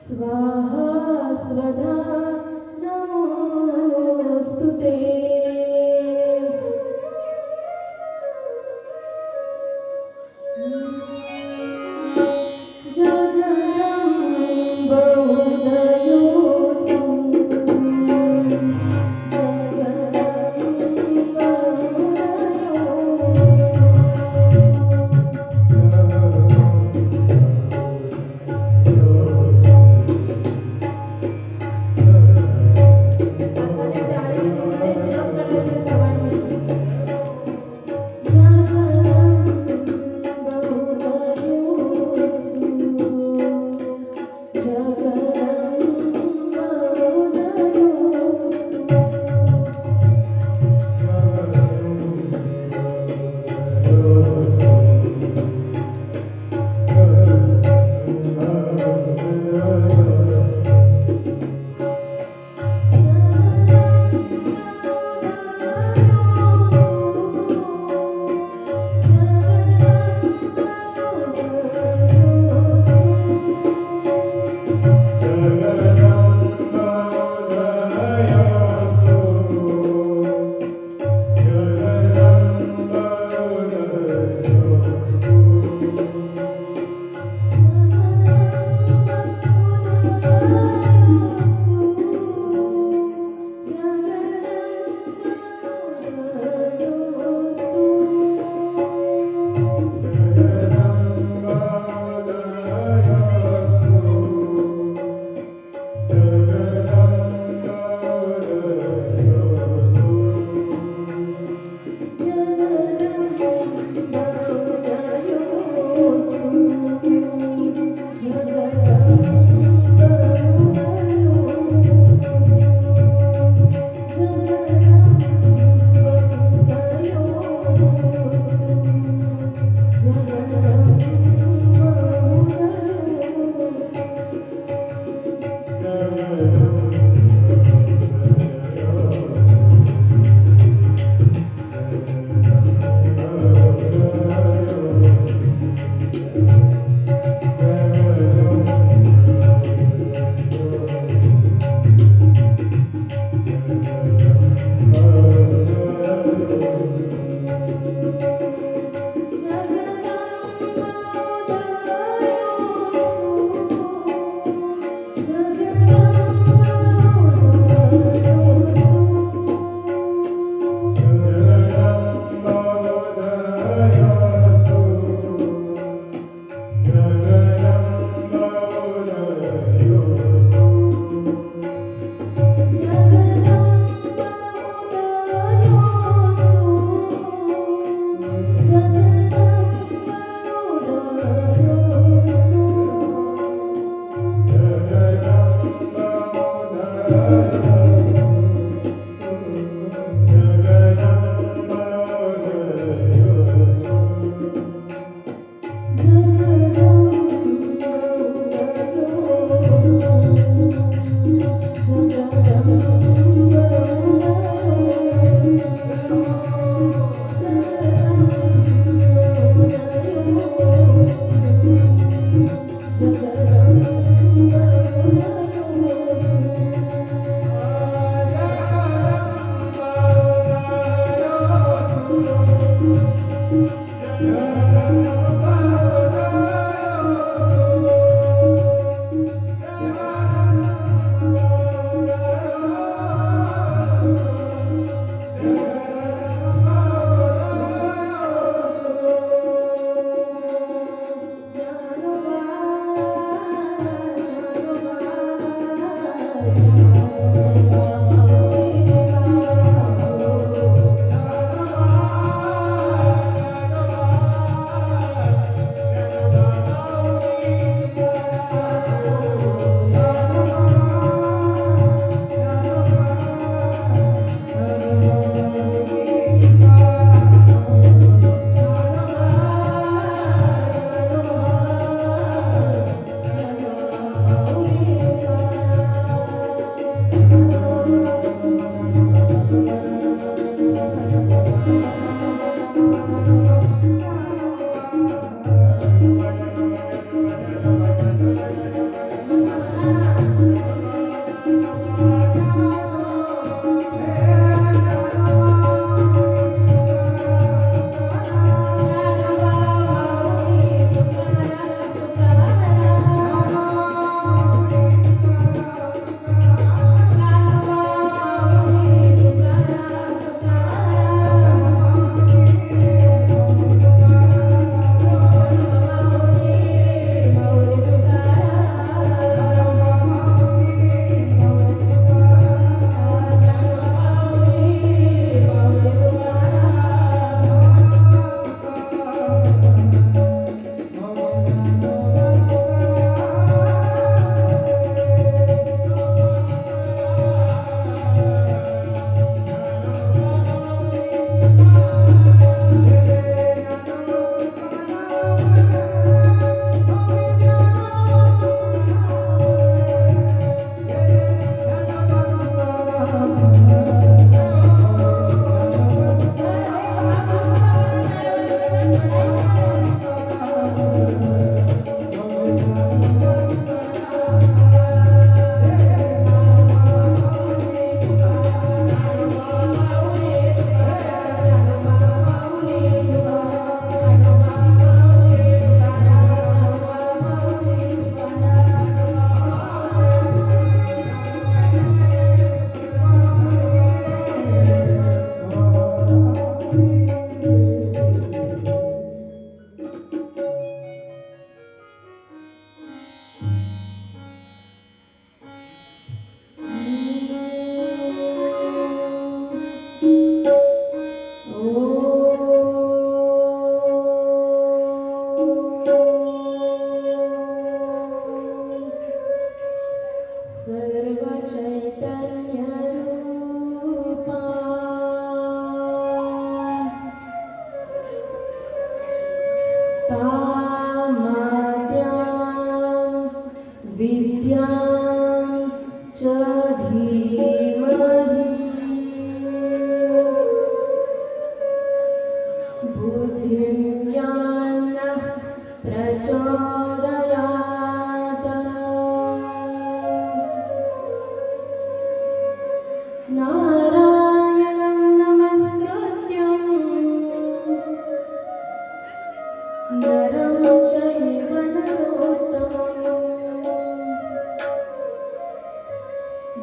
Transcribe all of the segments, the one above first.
स्वाहा स्वधा नमोस्तुते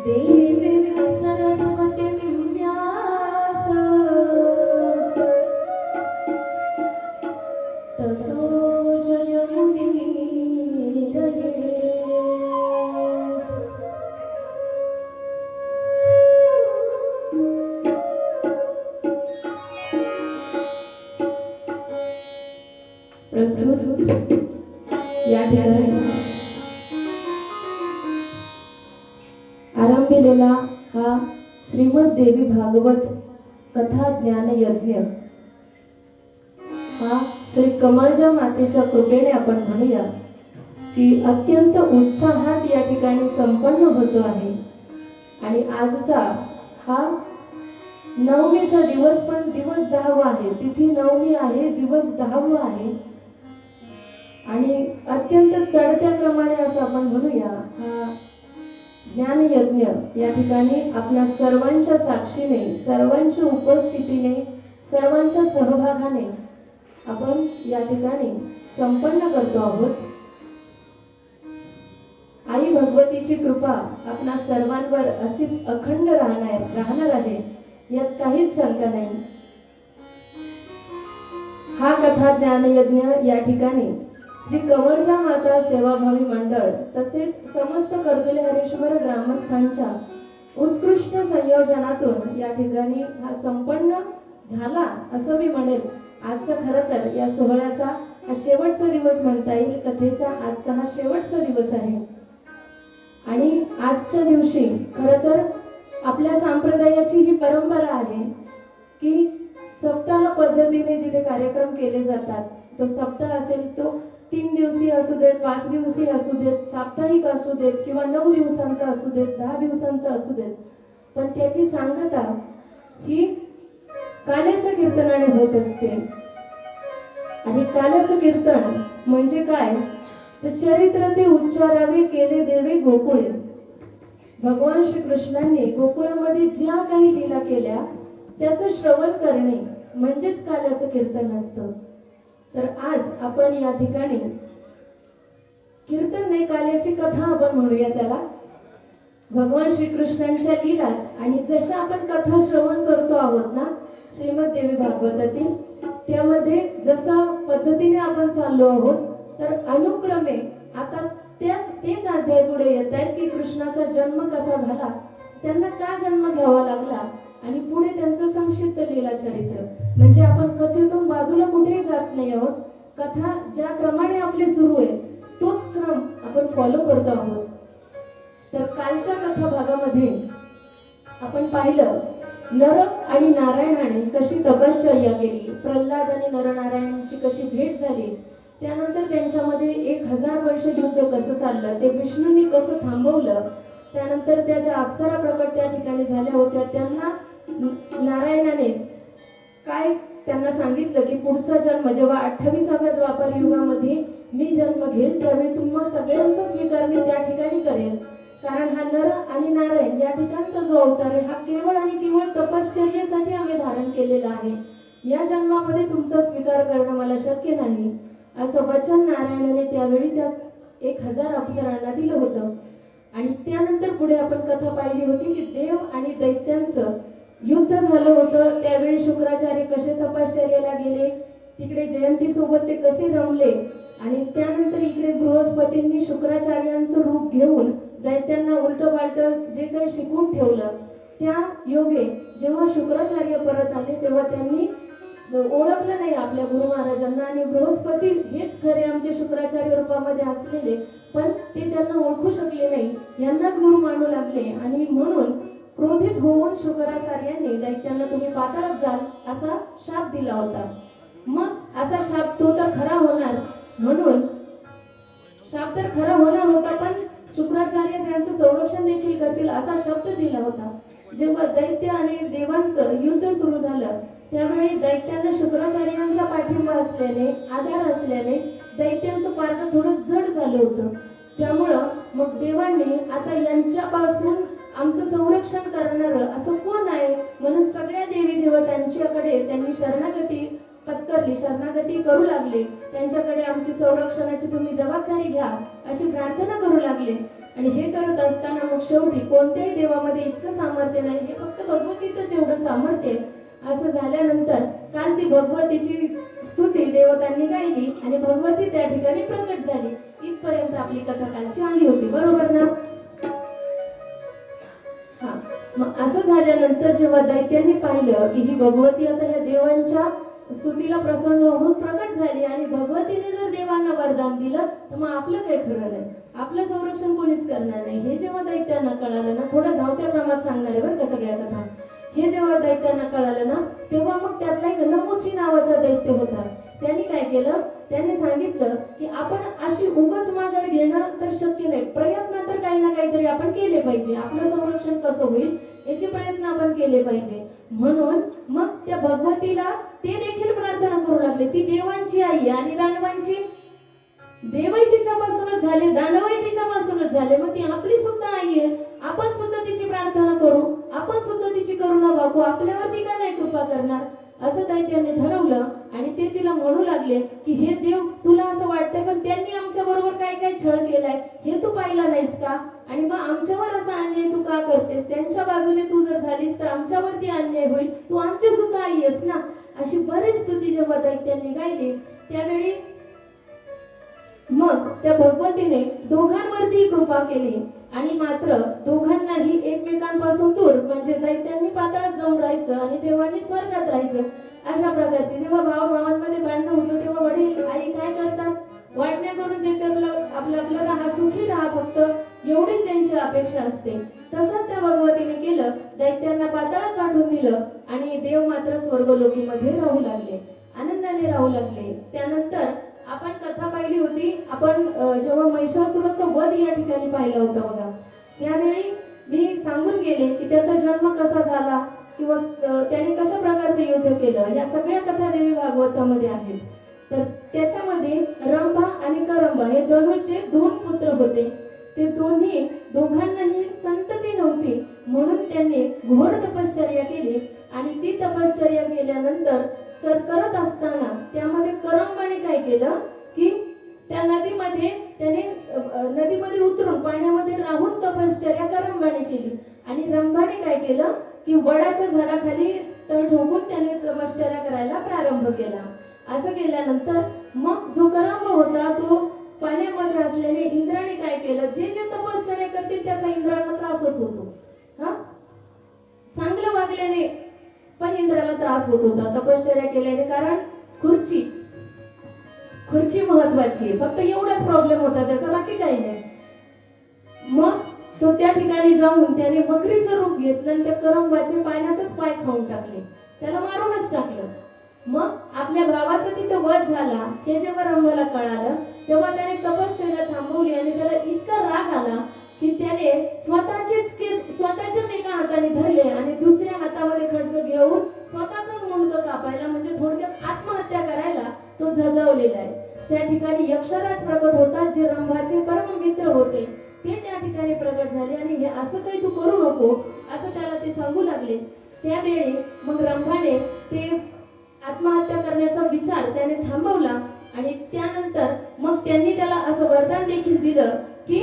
देवीं सरस्वतीं व्यास ततो जयमुदीरये। प्रस्तुत या ठिकाणी आरंभिलेला हा श्रीमद देवी भागवत कथा ज्ञान यज्ञ हा श्री कमळजा मातेच्या कृपेने आपण म्हणूया की अत्यंत उत्साहात या ठिकाणी संपन्न होतो आहे। आणि आजचा हा नवमीचा दिवस, पण दिवस 10वा आहे, तिथी नवमी आहे, दिवस 10वा आहे आणि अत्यंत चढत्या क्रमाने असं आपण म्हणूया हा ज्ञान यज्ञ या ठिकाणी आपल्या सर्वांच्या साक्षीने, सर्वांच्या उपस्थितीने, सर्वांच्या सहभागाने आपण या ठिकाणी संपन्न करतो आहोत। आई भगवतीची कृपा आपल्या सर्वांवर अशीच अखंड राहणार आहे, यात काहीच शंका नाही। हा कथा ज्ञान यज्ञ या ठिकाणी श्री कमळजा माता सेवाभावी मंडळ तसेच समस्त कर्जले हरेश्वर ग्रामस्थांच्या उत्कृष्ट संयोजनातून या ठिकाणी हा संपन्न झाला असं मी म्हणेल। आजचा खरं तर या सोहळ्याचा हा शेवटचा दिवस म्हणता येईल, कथेचा आजचा हा शेवटचा दिवस आहे। आणि आजच्या दिवशी खरं तर आपल्या संप्रदायाची ही परंपरा आहे की सप्ताह पद्धतीने जिथे कार्यक्रम केले जातात, तो सप्ताह असेल तो 3 दिवसीय असू देत, 5 दिवसीय असू देत, साप्ताहिक असू देत किंवा 9 दिवसांचा असू देत, 10 दिवसांचा असू देत, पण त्याची सांगता ही काल्याच्या कीर्तनाने होत असते। आणि काल्याचं कीर्तन म्हणजे काय तर चरित्र ते उच्चारावे केले देवे गोकुळे। भगवान श्री कृष्णांनी गोकुळामध्ये ज्या काही लीला केल्या त्याचं श्रवण करणे म्हणजेच काल्याचं कीर्तन असतं। तर आज आपण या ठिकाणी कीर्तन नाही, काल्याची कथा आपण म्हणूया त्याला। भगवान श्रीकृष्णांच्या लीलाच आणि जशा आपण कथा श्रवण करतो आहोत ना श्रीमद देवी भागवतातील, त्यामध्ये जसा पद्धतीने आपण चाललो आहोत तर अनुक्रमे आता तेच अध्याय पुढे येत आहेत की कृष्णाचा जन्म कसा झाला, त्यांना का जन्म घ्यावा लागला आणि पुढे त्यांचं संक्षिप्त लीला चरित्र। म्हणजे आपण कथेतून बाजूला कुठेही जात नाही आहोत, कथा ज्या क्रमाने आपली सुरू आहे तोच क्रम आपण फॉलो करतो आहोत। तर कालच्या कथा भागामध्ये आपण पाहिलं नर आणि नारायणाने कशी तपश्चर्या केली, प्रल्हाद आणि नरनारायणांची कशी भेट झाली, त्यानंतर त्यांच्यामध्ये 1000 वर्ष युद्ध कसं चाललं, ते विष्णूंनी कसं थांबवलं, त्यानंतर त्या ज्या अप्सरा प्रकट त्या ठिकाणी झाल्या होत्या त्यांना नारायणाने काय त्यांना सांगितलं की पुढचा जन्म जेव्हा 28व्या द्वापर युगामध्ये मी जन्म घेईल त्यावेळी तुम्हा सगळ्यांचा स्वीकार मी त्या ठिकाणी करेल, कारण हा नर आणि नारायण या ठिकाणचा जो अवतार आहे हा केवळ आणि केवळ तपश्चर्येसाठी आम्ही धारण केलेला आहे, या जन्मामध्ये तुमचा स्वीकार करणं मला शक्य नाही असं वचन नारायणाने त्यावेळी त्या 1000 अप्सरांना दिलं होतं। आणि त्यानंतर पुढे आपण कथा पाहिली होती की देव आणि दैत्यांचं युद्ध झालं होतं, त्यावेळी शुक्राचार्य कसे तपश्चर्याला गेले, तिकडे जयंती सोबत ते कसे रमले आणि त्यानंतर इकडे बृहस्पतींनी शुक्राचार्यांचं रूप घेऊन दैत्यांना उलट पालट जे काही शिकवून ठेवलं, त्या योगे जेव्हा शुक्राचार्य परत आले तेव्हा त्यांनी ओळखलं नाही आपल्या गुरु महाराजांना आणि बृहस्पती हेच खरे आमचे शुक्राचार्य रूपामध्ये असलेले, पण ते त्यांना ओळखू शकले नाही, यांनाच गुरु मानू लागले आणि म्हणून क्रोधित होऊन शुक्राचार्यांनी दैत्यांना तुम्ही पाताळात जाल असा शाप दिला होता। मग असा शाप तो तर खरा होणार, म्हणून शाप तर खरा होणार होता पण शुक्राचार्य त्यांचं संरक्षण देखील करतील असा शब्द दिला होता। जेव्हा दैत्य आणि देवांचं युद्ध सुरू झालं त्यावेळी दैत्यांना शुक्राचार्यांचा पाठिंबा असल्याने, आधार असल्याने दैत्यांचं पारडं थोडं जड झालं होतं। त्यामुळं मग देवांनी आता यांच्यापासून आमचं संरक्षण करणारं असं कोण आहे म्हणून सगळ्या देवी देवतांच्याकडे त्यांनी शरणागती पत्करली, शरणागती करू लागले. त्यांच्याकडे आमची संरक्षणाची तुम्ही जबाबदारी घ्या अशी प्रार्थना करू लागले. आणि हे करत असताना मग शेवटी कोणत्याही देवामध्ये इतकं सामर्थ्य नाही, हे फक्त भगवतीतच एवढं सामर्थ्य असं झाल्यानंतर काल ती भगवतीची स्तुती देवतांनी गायली आणि भगवती त्या ठिकाणी प्रकट झाली. इथपर्यंत आपली कथा कालची आली होती, बरोबर ना? हा, मग असं झाल्यानंतर जेव्हा दैत्यांनी पाहिलं की ही भगवती आता या देवांच्या स्तुतीला प्रसन्न होऊन प्रकट झाली आणि भगवतीने जर देवांना वरदान दिलं तर मग आपलं काही खरं नाही, आपलं संरक्षण कोणीच करणार नाही. हे जेव्हा दैत्यांना कळालं ना, थोडं धावत्या क्रमात सांगणार आहे बरं का सगळ्या कथा. हे जेव्हा दैत्यांना कळालं ना, तेव्हा मग त्यातला एक नमुची नावाचा दैत्य होता. त्यांनी काय केलं, त्याने सांगितलं की आपण अशी उगाच माघार घेणं तर शक्य नाही, प्रयत्न तर काही ना काहीतरी आपण केले पाहिजे, आपलं संरक्षण कसं होईल याचे प्रयत्न आपण केले पाहिजे. म्हणून मग त्या भगवतीला ते देखील प्रार्थना करू लागले. ती देवांची आई आणि दानवांची, देवही तिच्यापासूनच झाले, दानवही तिच्यापासूनच झाले, मग ती आपली सुद्धा आई आहे. आपण सुद्धा तिची प्रार्थना करू, आपण सुद्धा तिची करुणा वागू, आपल्यावरती का नाही कृपा करणार असं दैत्याने ठरवलं. आणि ते तिला म्हणू लागले की हे देव, तुला असं वाटतंय पण त्यांनी आमच्या बरोबर काय काय छळ केलाय हे तू पाहिला नाहीस का? आणि मग आमच्यावर असा अन्याय तू का करतेस? त्यांच्या बाजूने तू जर झालीस तर आमच्यावरती अन्याय होईल, तू आमची सुद्धा आई आहेस ना. अशी बरीच स्तुती जेव्हा दैत्यांनी गायली त्यावेळी मग त्या भगवतीने दोघांवरती कृपा केली आणि मात्र दोघांनाही एकमेकांपासून दूर, म्हणजे दैत्यांनी पाताळात जाऊन राहायचं आणि देवांनी स्वर्गात राहायचं. अशा प्रकारची जेव्हा भावाभावांमध्ये भांडण होतं तेव्हा वडील आई काय करतात, वाटण्या करून जे आपलं राहा, सुखी राहा, फक्त एवढीच त्यांची अपेक्षा असते. तसंच त्या भगवतीने केलं, दैत्यांना पाताळात पाठवून दिलं आणि देव मात्र स्वर्गलोकीमध्ये राहू लागले, आनंदाने राहू लागले. त्यानंतर आपण कथा पाहिली होती, आपण जेव्हा महिषासुराचा वध या ठिकाणी पाहिला होता बघा, त्यावेळी मी सांगून गेले की त्याचा जन्म कसा झाला किंवा त्याने कशा प्रकारचं युद्ध केलं, या सगळ्या कथा देवी भागवतामध्ये आहेत. तर त्याच्यामध्ये रंभा आणि करंबा हे धनुचे दोन पुत्र होते. ते दोघांनाही संतती नव्हती, म्हणून त्यांनी घोर तपश्चर्या केली आणि ती तपश्चर्या केल्यानंतर तर करत असताना त्यामध्ये करंबाने काय केलं की त्या नदीमध्ये उतरून पाण्यामध्ये राहून तपश्चर्या करंबाने केली आणि रंभाने काय केलं की वडाच्या झाडाखाली तळ ठोकून त्याने तपश्चर्या करायला प्रारंभ केला. असं केल्यानंतर मग जो करंब होता तो पाण्यामध्ये असलेले इंद्राने काय केलं, जे जे तपश्चर्या करतील त्याचा इंद्राला त्रासच होतो. हा, चांगलं वागल्याने पण इंद्राला त्रास होत होता तपश्चर्या केल्याने, कारण खुर्ची महत्वाची, फक्त एवढाच प्रॉब्लेम होता त्याचा, बाकी काही नाही. मग तो त्या ठिकाणी जाऊन त्याने मगरीचं रूप घेतलं आणि त्या करंबाचे पाण्यातच पाय खाऊन टाकले, त्याला मारूनच टाकलं. मग आपल्या भावाचा तिथं वध झाला हे जेव्हा रंभाला कळालं तेव्हा त्याने तपश्चर्या थांबवली आणि त्याला इतका राग आला की त्याने स्वतःच्याच एका हाताने धरले आणि दुसऱ्या हातामध्ये खड्ग घेऊन स्वतःच मुंडकं कापायला, म्हणजे थोडक्यात आत्महत्या करायला तो झजावलेला आहे. त्या ठिकाणी यक्षराज प्रकट होता, जे रंभाचे परम मित्र होते, ते त्या ठिकाणी प्रकट झाले आणि हे असं काही तू करू नको असं त्याला ते सांगू लागले. त्यावेळी मग रंभाने ते आत्महत्या करण्याचा विचार त्याने थांबवला आणि त्यानंतर मग त्यांनी त्याला असं वरदान देखील दिलं की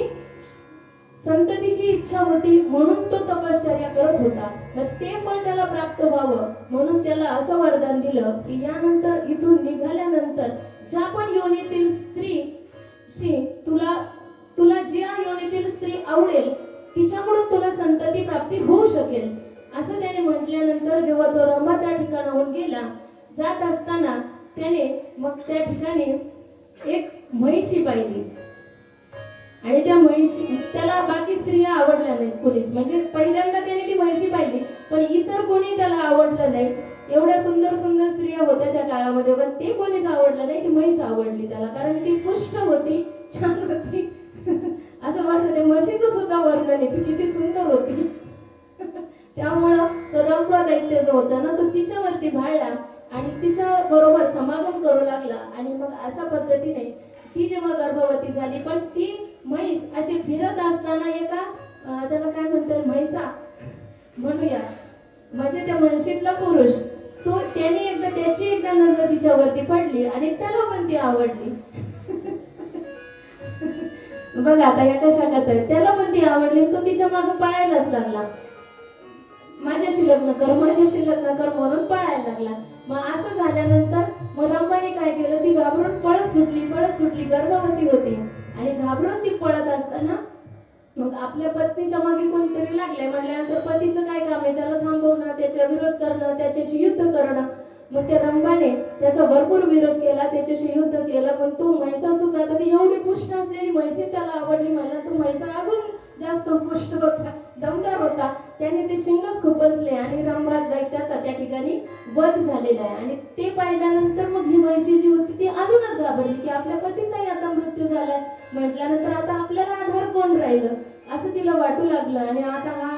संततीची इच्छा होती म्हणून तो तपश्चर्या करत होता, मग ते फळ त्याला प्राप्त व्हावं म्हणून त्याला असं वरदान दिलं की यानंतर इथून निघाल्यानंतर ज्या पण योनीतील स्त्रीशी तुला ज्या योनीतील स्त्री आवडेल तिच्याकडून तुला संतती प्राप्ती होऊ शकेल असं त्याने म्हटल्यानंतर जेव्हा तो रंभा त्या ठिकाणाहून गेला, जात असताना त्याने मग त्या ठिकाणी एक म्हैशी पाहिली आणि त्या म्हैशी त्याला बाकी स्त्रिया आवडल्या नाहीत कोणीच, म्हणजे पहिल्यांदा त्याने ती म्हैशी पाहिली पण इतर कोणी त्याला आवडलं नाही. एवढ्या सुंदर सुंदर स्त्रिया होत्या त्या काळामध्ये पण ते कोणीच आवडलं नाही, ती म्हैस आवडली त्याला, कारण ती पुष्ट होती, छान होती. असं वर्णन, म्हशीचं सुद्धा वर्णन आहे, ती किती सुंदर होती. त्यामुळं तो रंभ दैत्य जो होता ना तो तिच्यावरती भाळला आणि तिच्या बरोबर समागम करू लागला आणि मग अशा पद्धतीने ती जेव्हा गर्भवती झाली, पण ती म्हैस अशी फिरत असताना एका त्याला काय म्हणतात म्हैसा म्हणूया, म्हणजे त्या म्हैशीतला पुरुष तो त्याची एकदा नजर तिच्यावरती पडली आणि त्याला पण ती आवडली. बघा आता या कशा कथा आहेत. त्याला पण ती आवडली, तो तिच्या मागे पळायलाच लागला. माझ्याशी लग्न कर, माझ्याशी लग्न कर म्हणून पळायला लागला. मग असं झाल्यानंतर मग रंभाने काय केलं, ती घाबरून पळत सुटली, गर्भवती होती आणि घाबरून ती पळत असताना मग आपल्या पत्नीच्या मागे कोणतरी लागले म्हटल्यानंतर पतीचं काय काम आहे, त्याला थांबवणं, त्याच्या विरोध करणं, त्याच्याशी युद्ध करणं. मग त्या रंभाने त्याचा भरपूर विरोध केला, त्याच्याशी युद्ध केलं. पण तो म्हैसासुर आता ती एवढी पुष्ट असलेली म्हैस त्याला आवडली म्हणला, तो म्हैसा अजून जास्त पुष्ट होता, दमदार होता. त्याने ते शिंगच खुपसले आणि रंभा दैत्याचा त्या ठिकाणी वध झालेला आहे. आणि ते पाहिल्यानंतर मग ही म्हैशी जी होती ती अजूनच घाबरली की आपल्या पतीचाही आता मृत्यू झालाय म्हटल्यानंतर आता आपल्याला आधार कोण राहिलं असं तिला वाटू लागलं. आणि आता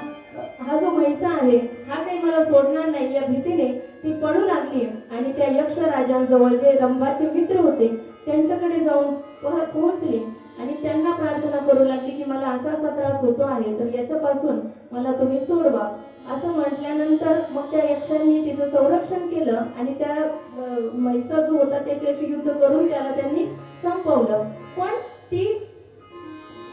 हा जो म्हैसा आहे हा काही मला सोडणार नाही या भीतीने ती पळू लागली आणि त्या यक्षराजांजवळ जे रंभाचे मित्र होते त्यांच्याकडे जाऊन पोहोचली आणि त्यांना प्रार्थना करू लागली की मला असा असा त्रास होतो आहे, तर याच्यापासून मला तुम्ही सोडवा. असं म्हटल्यानंतर मग त्या यक्षांनी तिचं संरक्षण केलं आणि त्या म्हैसा जो होता त्याच्याशी युद्ध करून त्याला त्यांनी संपवलं. पण ती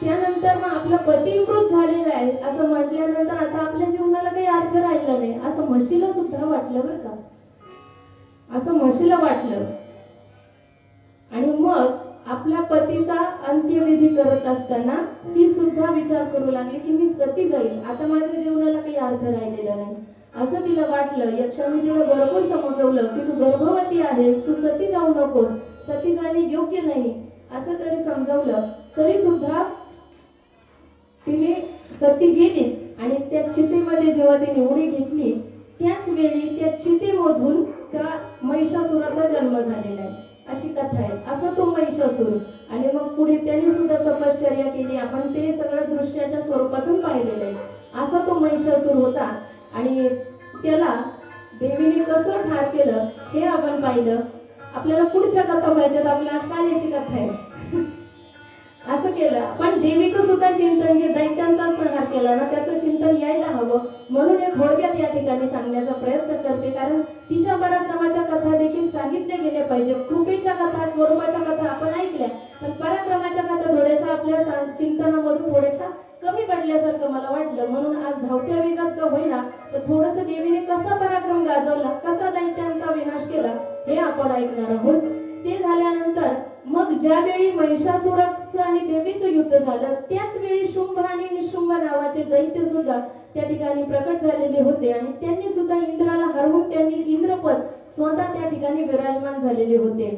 त्यानंतर मग आपला पती मृत झालेला आहे असं म्हटल्यानंतर आता आपल्या जीवनाला काही अर्थ राहिला नाही असं म्हशीला सुद्धा वाटलं बरं का, असं म्हशीला वाटलं. आणि मग आपल्या पतीचा अंत्यविधी करत असताना ती सुद्धा विचार करू लागली की मी सती जाईल, आता माझ्या जीवनाला काही अर्थ राहिलेला नाही असं तिला वाटलं. यक्षाने तिला बरोबर समजवलं की तू गर्भवती आहेस, तू सती जाऊ नकोस, सती जाणे योग्य नाही असं तरी समजवलं. तरी सुद्धा तिने सती गेलीच आणि त्या चितेमध्ये जेव्हा तिने उडी घेतली त्याच वेळी त्या चितेमधून त्या महिषासुराचा जन्म झालेला आहे अशी कथा आहे. असं तो महिषासुर आणि मग पुढे त्यांनी सुद्धा तपश्चर्या केली, आपण ते सगळं दृश्याच्या स्वरूपातून पाहिलेलं आहे. असा तो महिषासुर होता आणि त्याला देवीने कसं ठार केलं हे आपण पाहिलं. आपल्याला पुढच्या कथा पाहिजेत, आपल्या काल्याची कथा आहे. असं केलं पण देवीचं सुद्धा चिंतन जे दैत्यांचा संहार केला ना त्याचं चिंतन यायला हवं म्हणून हे थोडक्यात या ठिकाणी सांगण्याचा प्रयत्न करते. कारण तिच्या पराक्रमाच्या कथा देखील सांगितल्या गेल्या पाहिजे. कृपेच्या कथा, स्वरूपाच्या कथा आपण ऐकल्या पण पराक्रमाच्या कथा थोड्याशा आपल्या चिंतनामधून थोड्याशा कमी पडल्यासारखं मला वाटलं. म्हणून आज धावत्या वेगात का होईना तर थोडस देवीने कसा पराक्रम गाजवला, कसा दैत्यांचा विनाश केला हे आपण ऐकणार आहोत. ते झाल्यानंतर मग ज्यावेळी महिषासुराचं आणि देवीचं युद्ध झालं त्याच वेळी शुंभ आणि निशुंभ नावाचे दैत्य सुद्धा त्या ठिकाणी प्रकट झालेले होते आणि त्यांनी सुद्धा इंद्राला हरवून त्यांनी इंद्रपद स्वतः त्या ठिकाणी विराजमान झालेले होते.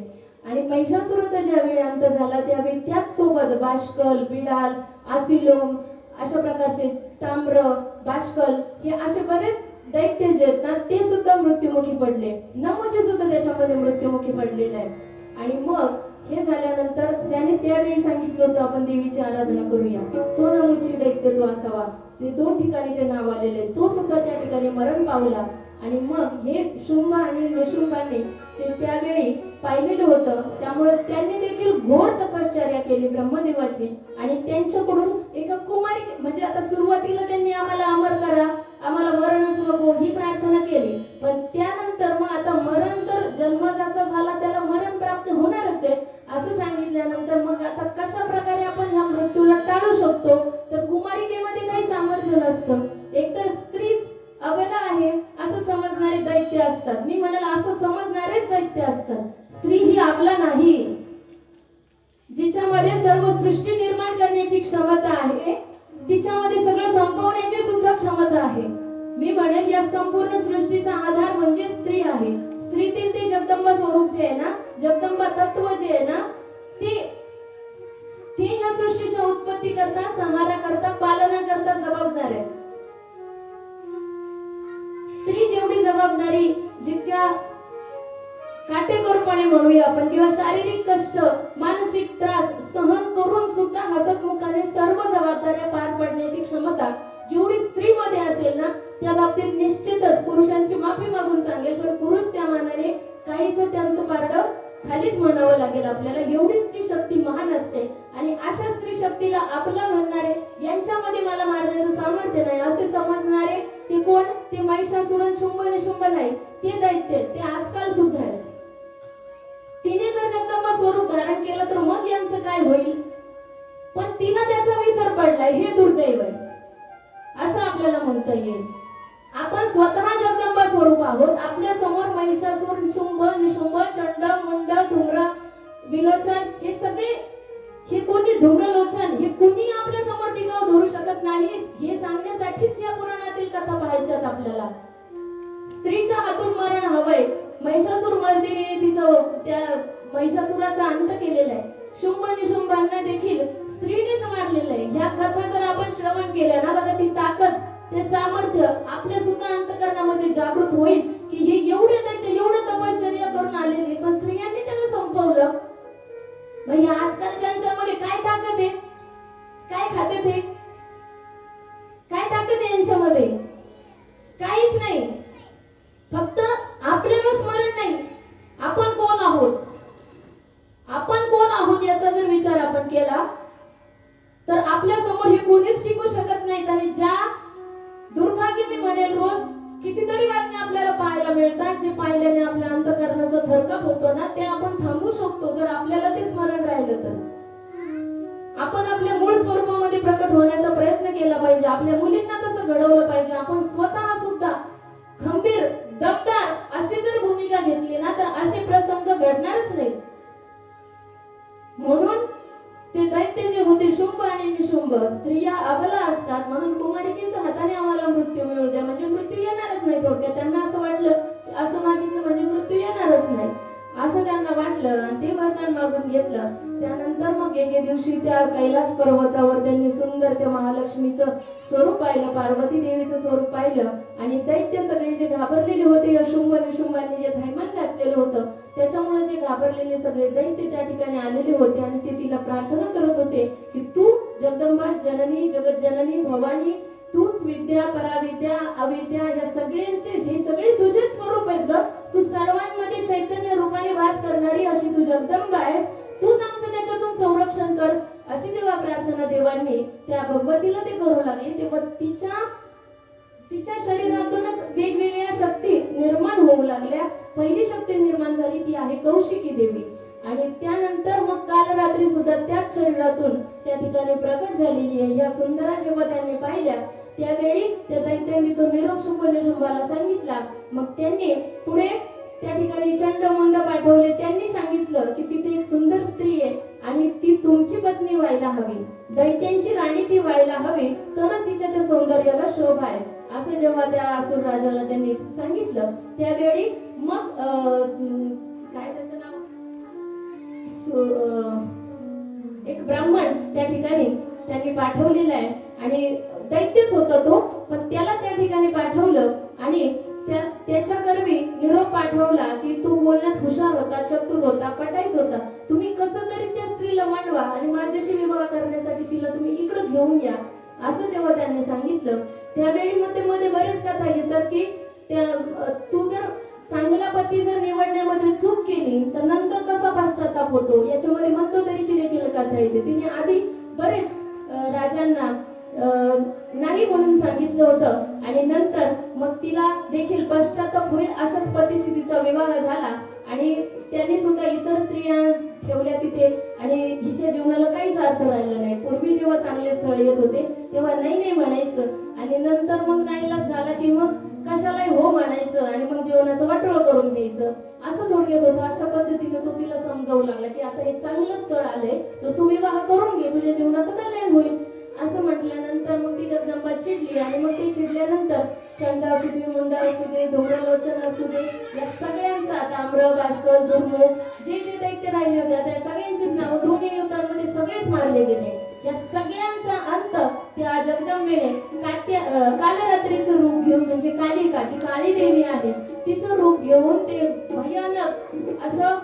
आणि महिषासुराचा ज्यावेळी अंत झाला त्यावेळी त्याच सोबत बाष्कल, बिडाल, आसिलोम अशा प्रकारचे ताम्र, बाष्कल हे असे बरेच दैत्य जे आहेत ना ते सुद्धा मृत्युमुखी पडले. नमोचे सुद्धा त्याच्यामध्ये मृत्युमुखी पडलेले आहे. आणि मग हे झाल्यानंतर ज्याने त्यावेळी सांगितलं होतं आपण देवीची आराधना करूया तो नमुची दैत्य तो असावा, ते दोन ठिकाणी ते नाव आलेले तो सुद्धा त्या ठिकाणी मरण पावला. आणि मग हे शुंभ आणि निशुंभाने ते त्यावेळी पाहिलेलं होतं त्यामुळे त्यांनी देखील घोर तपश्चर्या केली ब्रह्मदेवाची आणि त्यांच्याकडून एका कुमारी म्हणजे आता सुरुवातीला त्यांनी आम्हाला अमर करा, आम्हाला मरणच नको ही प्रार्थना केली. पण त्यानंतर मग आता मरण तर जन्मजाता झाला त्याला मरण प्राप्त होणारच आहे असं सांगितल्यानंतर मग आता कशा प्रकारे आपण ह्या मृत्यूला टाळू शकतो तर कुमारिकेमध्ये काही सामर्थ्य नसतं. एकतर स्त्रीच अबला आहे असं समजणारे दैत्य असतात, मी म्हणाल असं समजणारेच दैत्य असतात. स्त्री ही अबला नाही, जिच्यामध्ये सर्व सृष्टी निर्माण करण्याची क्षमता आहे, तिच्यामध्ये सगळं संपवण्याची सुद्धा क्षमता आहे. मी म्हणेल या संपूर्ण सृष्टीचा आधार म्हणजे स्त्री आहे. स्त्रीतील ते जगदंबा स्वरूप जे आहे ना, जगदंबा तत्व जे आहे ना ते या सृष्टीच्या उत्पत्ती करता, संहारा करता, पालना करता जबाबदार आहे. स्त्री जेवढी जबाबदारी जितक्या काटेकोरपणे म्हणूया आपण किंवा शारीरिक कष्ट, मानसिक त्रास सहन करून सुद्धा हसतमुखाने सर्व जबाबदाऱ्या पार पडण्याची क्षमता जेवढी स्त्रीमध्ये असेल ना त्या बाबतीत निश्चितच पुरुषांची माफी मागून सांगेल पण पुरुष त्या मानाने काहीच त्यांचं पारडं खालीच म्हणावं लागेल आपल्याला. एवढी स्त्री शक्ती महान असते आणि अशा स्त्री शक्तीला आपला म्हणणारे यांच्यामध्ये मला मारण्याचं सामर्थ्य नाही असे समजणारे ते कोण? ते महिषासुर शुंभ निशुंभ नाही, ते दैत्य, ते आजकाल सुद्धा आहेत. तिने जर जगदंबा स्वरूप धारण केलं तर मग यांचं काय होईल? पण तिला त्याचा विसर पडलाय, हे दुर्दैव आहे असं आपल्याला म्हणता येईल. आपण स्वतः जगदंबा स्वरूप आहोत. आपल्या समोर महिषासुर शुंभ निशुंभ चंड मुंड धूम्र विलोचन हे कोणी धूम्रलोचन हे कोणी आपल्या समोर टिकाव धरू शकत नाहीत. हे सांगण्यासाठीच या पुराणातील कथा पाहायच्यात आपल्याला. स्त्रीच्या हातून मरण हवंय. महिषासुर मर्दिनीने तिचं त्या महिषासुराचा अंत केलेला आहे. शुंभ निशुंभांना देखील स्त्रीनेच मारलेलं आहे. ह्या कथा जर आपण श्रवण केल्या ना बघा, ती ताकद, ते सामर्थ्य आपल्या सुद्धा अंतकरणामध्ये जागृत होईल की हे एवढे दैत्य एवढं तपश्चर्या करून आलेले, पण स्त्रियांनी त्याला संपवलं. मग या आजकालच्या काय ताकद आहे? काय खाते ते? काय ताकद आहे यांच्यामध्ये? काहीच नाही. फक्त आपल्याला स्मरण नाही आपण कोण आहोत. आपण कोण आहोत याचा जर विचार आपण केला तर आपल्या समोर हे कोणीच टिकू शकत नाहीत. आणि ज्या दुर्भाग्य मी म्हणेल, रोज कितीतरी बातम्या आपल्याला पाहायला मिळतात, जे पाहिल्याने आपल्या अंतकरणाचा थरकाप होतो ना, ते आपण थांबवू शकतो जर आपल्याला ते स्मरण राहिलं तर. आपण आपल्या मूळ स्वरूपामध्ये प्रकट होण्याचा प्रयत्न केला पाहिजे. आपल्या मुलींना तसं घडवलं पाहिजे. आपण स्वतः सुद्धा खंबीर दमदार अशी जर भूमिका घेतली ना तर असे प्रसंग घडणारच नाही. म्हणून ते दैत्य जे होते शुंभ आणि निशुंभ, स्त्रिया अबला असतात म्हणून कुमारिकेच्या हाताने आम्हाला मृत्यू मिळू द्या, म्हणजे मृत्यू येणारच नाही. थोडक्यात त्यांना असं वाटलं, असं मागितलं म्हणजे मृत्यू येणारच नाही असं त्यांना वाटलं आणि ते वरदान मागून घेतलं. त्यानंतर मग एके दिवशी त्या कैलास पर्वतावर त्यांनी सुंदर त्या महालक्ष्मीचं स्वरूप पाहिलं, पार्वती देवीचं स्वरूप पाहिलं. आणि दैत्य सगळे जे घाबरलेले होते, या शुंभ निशुंभांनी जे थैमान घातलेलं होतं त्याच्यामुळे जे घाबरलेले सगळे दैत्य त्या ठिकाणी आलेले होते आणि ते तिला प्रार्थना करत होते की तू जगदंबा जननी जगत जननी भवानी, तूच विद्या पराविद्या अविद्या या सगळ्यांचे हे सगळे तुझेच स्वरूप आहेत ग. तू सर्वांमध्ये चैतन्य रूपाने वास करणारी अशी तू जगदंबा आहेस. तूच आमचं त्याच्यातून संरक्षण कर अशी तेव्हा प्रार्थना देवांनी त्या भगवतीला ते करू लागले. तेव्हा तिच्या शरीरातूनच वेगवेगळ्या शक्ती निर्माण होऊ लागल्या. पहिली शक्ती निर्माण झाली ती आहे कौशिकी देवी. आणि त्यानंतर मग काल रात्री सुद्धा त्याच शरीरातून त्या ठिकाणी प्रकट झालेली आहे. या सुंदरा जेव्हा त्यांनी पाहिल्या त्यावेळी त्या दैत्यांनी तो निरोप शुंभ निशुंभाला सांगितला. मग त्यांनी पुढे त्या ठिकाणी चंड मुंड पाठवले. त्यांनी सांगितलं की तिथे एक सुंदर स्त्री आहे आणि ती तुमची पत्नी व्हायला हवी, दैत्यांची राणी ती व्हायला हवी, तरच तिच्या त्या सौंदर्याला शोभा आहे असं जेव्हा त्या असुर राजाला त्यांनी सांगितलं त्यावेळी मग काय त्याचं नाव, एक ब्राह्मण त्या ठिकाणी त्यांनी पाठवलेला आहे आणि दैत्यच होता तो, पण त्याला त्या ठिकाणी पाठवलं आणि त्याच्या करवी निरोप पाठवला की तू बोलण्यात हुशार होता, चतुर होता, पटाईत होता, तुम्ही कसं तरी त्या स्त्रीला मांडवा आणि माझ्याशी विवाह करण्यासाठी तिला तुम्ही इकडे घेऊन या असं तेव्हा त्यांनी सांगितलं. त्यावेळी मध्ये बरेच कथा येतात की तू जर चांगला पती जर निवडण्यामध्ये चूक केली तर नंतर कसा पश्चाताप होतो याच्यामध्ये मंदोदरीची देखील कथा येते. तिने आधी बरेच राजांना नाही म्हणून सांगितलं होतं आणि नंतर मग तिला देखील पश्चाताप होईल अशाच पतीशी तिचा विवाह झाला आणि त्यांनी सुद्धा इतर स्त्रिया ठेवल्या तिथे आणि हिच्या जीवनाला काहीच अर्थ राहिला नाही. पूर्वी जेव्हा चांगले स्थळ येत होते तेव्हा नाही म्हणायचं आणि नंतर मग नाईलाज झाला की मग कशालाही हो म्हणायचं आणि मग जीवनाचं वाटोळं करून घ्यायचं असं थोडक्यात होतं. अशा पद्धतीने तो तिला समजावू लागला की आता हे चांगलं स्थळ आलंय तर तू विवाह करून घे, तुझ्या जीवनाचं कल्याण होईल असं म्हटल्यानंतर मग ती जगदंबा चिडली आणि मग ती चिडल्यानंतर चंड असू दे, मुंड असू दे, धूम्रलोचन असू दे, या सगळ्यांचा ताम्र भास्कर दुर्मुख जे दैत्य राहिले होते त्या सगळ्यांचीच नावं दोन्ही युद्धांमध्ये सगळेच मारले गेले. या सगळ्यांचा अंत त्या जगदंबेने कालरात्रीचं रूप घेऊन म्हणजे कालिका जी काली देवी आहे तिचं रूप घेऊन ते भयानक असं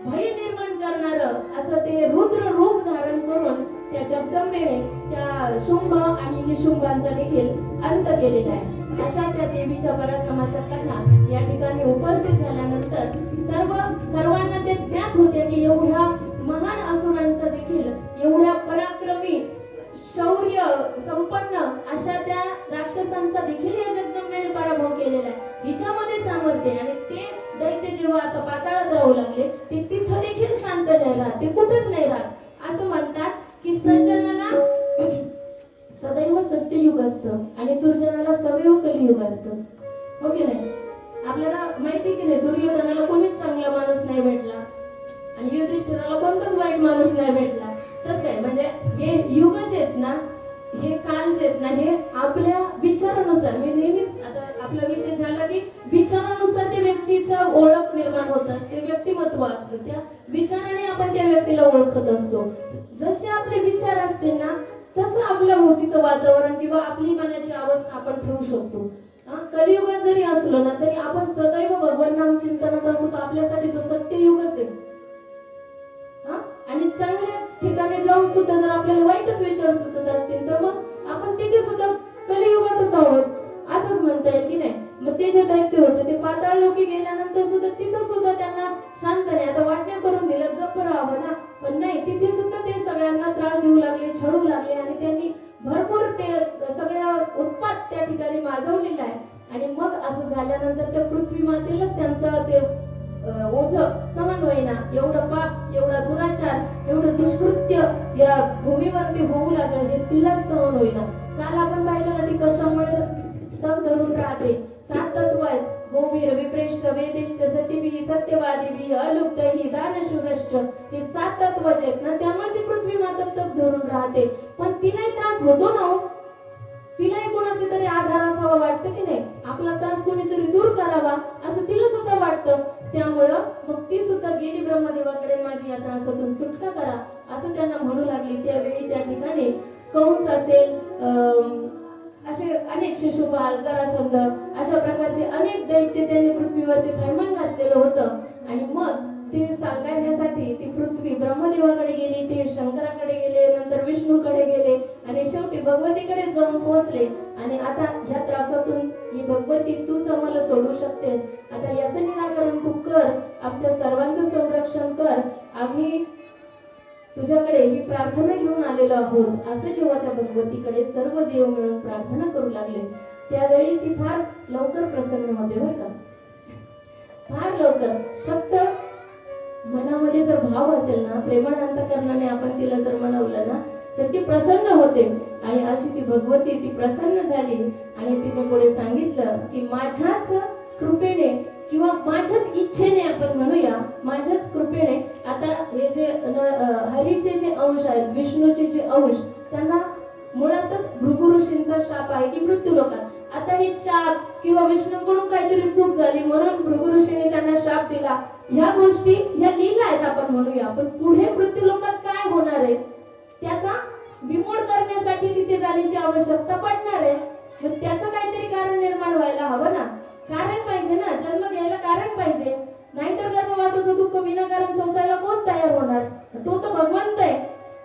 भय निर्माण करणारं असं ते रुद्र रूप धारण करून त्या जगदंबेने त्या शुंभ आणि निशुंभांचा देखील अंत केलेला आहे. अशा त्या देवीच्या पराक्रमाच्या कथा या ठिकाणी उपस्थित झाल्यानंतर सर्वांना ते ज्ञात होते की एवढ्या महान असुरांचा देखील एवढ्या पराक्रमी शौर्य संपन्न अशा त्या राक्षसांचा देखील या जगदंबेने पराभव केलेला आहे. हिच्यामध्ये सामर्थ्य आहे. आणि ते दैत्य जेव्हा आता पाताळात राहू लागले ते तिथं देखील शांत नाही राहत, ते कुठेच नाही राहत. असं म्हणतात की सज्जनाला सदैव सत्ययुग असतं आणि दुर्जनाला सदैव कलियुग असतं. हो की नाही? आपल्याला माहिती की नाही, दुर्योधनाला कोणीच चांगला माणूस नाही भेटला आणि युधिष्ठिराला कोणताच वाईट माणूस नाही भेटला. तसं आहे, म्हणजे हे युगच आहेत ना, हे कालचे आहेत ना, हे आपल्या विचारानुसार, मी नेहमीच आता आपला विषय झाला की विचारानुसार त्या व्यक्तीचा ओळख निर्माण होत असते, व्यक्तिमत्व असतं. त्या विचाराने आपण त्या व्यक्तीला ओळखत असतो. जसे आपले विचार असतील ना तसं आपल्या भोवतीचं वातावरण किंवा आपली मनाची अवस्था आपण ठेवू शकतो. कलियुगात जरी असलो ना तरी आपण सदैव भगवान नाम चिंतनात असतो, तर आपल्यासाठी तो सत्ययुगच आहे. आणि चांगल्या ठिकाणी जाऊन सुद्धा जर आपल्याला वाईटच विचार सुचत असतील तर मग आपण तिथे सुद्धा कलियुगातच आहोत असंच म्हणता येईल की नाही. मग ते जे दैत्य होते ते पाताळ लोकी गेल्यानंतर सुद्धा तिथं सुद्धा त्यांना शांत नाही, आता वाटण्या करून दिलं गप्प राहावं ना, पण नाही, तिथे सुद्धा ते सगळ्यांना त्रास देऊ लागले, छळू लागले आणि त्यांनी भरपूर ते सगळ्या उत्पात त्या ठिकाणी माजवलेला आहे. आणि मग असं झाल्यानंतर त्या पृथ्वी मातेलाच त्यांचं ते ओझ सहन होईना, एवढं पाप, एवढा दुराचार, एवढं दुष्कृत्य या भूमीवरती होऊ लागलं हे तिलाच सहन होईना. काल आपण पाहिलं ना ती कशामुळे तग धरून राहते. 7 तत्व आहेत, गोवीर, विप्रेष्ठ, वेदिष्ठ, सतीवी, सत्यवादी, अलुप्तही, दानशूरश्च, हे 7 तत्व आहेत ना, त्यामुळे ती पृथ्वी माता तग धरून राहते. पण तिलाही त्रास होतो ना, तिलाही कोणाचा तरी आधार असावा वाटतं की नाही, आपला त्रास कोणीतरी दूर करावा असं तिला सुद्धा वाटतं. त्यामुळं मग ती सुद्धा गेली ब्रह्मदेवाकडे, माझी या त्रासातून सुटका करा असं त्यांना म्हणू लागली. त्यावेळी त्या ठिकाणी कंस असेल, असे अनेक शिशुपाल, जरासंध, अशा प्रकारचे अनेक दैत्य त्यांनी पृथ्वीवरती थैमान घातलेलं होतं. आणि मग ते सांगण्यासाठी ती पृथ्वी ब्रह्मदेवाकडे गेली, ते शंकराकडे गेले, नंतर विष्णूकडे गेले आणि शेवटी भगवतीकडे जाऊन पोहोचले. आणि आता ह्या त्रासातून ही भगवती तूच आम्हाला सोडू शकतेस, आता याचं निराकरण तू कर, आमच्या सर्वांचं संरक्षण कर, आम्ही तुझ्याकडे ही प्रार्थना घेऊन आलेलो आहोत असं जेव्हा त्या भगवतीकडे सर्व देव मिळून प्रार्थना करू लागले त्यावेळी ती फार लवकर प्रसन्न होते बरं का, फार लवकर. फक्त मनामध्ये जर भाव असेल ना, प्रेमळ अंतकरणाने आपण तिला जर म्हणवलं ना तर ती प्रसन्न होते. आणि अशी ती भगवती ती प्रसन्न झाली आणि तिने पुढे सांगितलं की माझ्याच कृपेने किंवा माझ्याच इच्छेने आपण म्हणूया, माझ्याच कृपेने आता हे जे हरीचे जे अंश आहेत, विष्णूचे जे अंश, त्यांना मुळातच भृगु ऋषींचा शाप आहे की मृत्यू लोकात. आता हे शाप किंवा विष्णूकडून काहीतरी चूक झाली म्हणून भृगु ऋषीने त्यांना शाप दिला, ह्या गोष्टी ह्या लीला आहेत आपण म्हणूया. पण पुढे मृत्यू लोकात काय होणार आहे त्याचा विमोड करण्यासाठी तिथे जाण्याची आवश्यकता पडणार आहे. मग त्याचं काहीतरी कारण निर्माण व्हायला हवं ना, कारण पाहिजे ना, जन्म घ्यायला कारण पाहिजे. नाहीतर गर्भवासाचं दुःख विनाकारण सोसायला कोण तयार होणार? तो तर भगवंत आहे,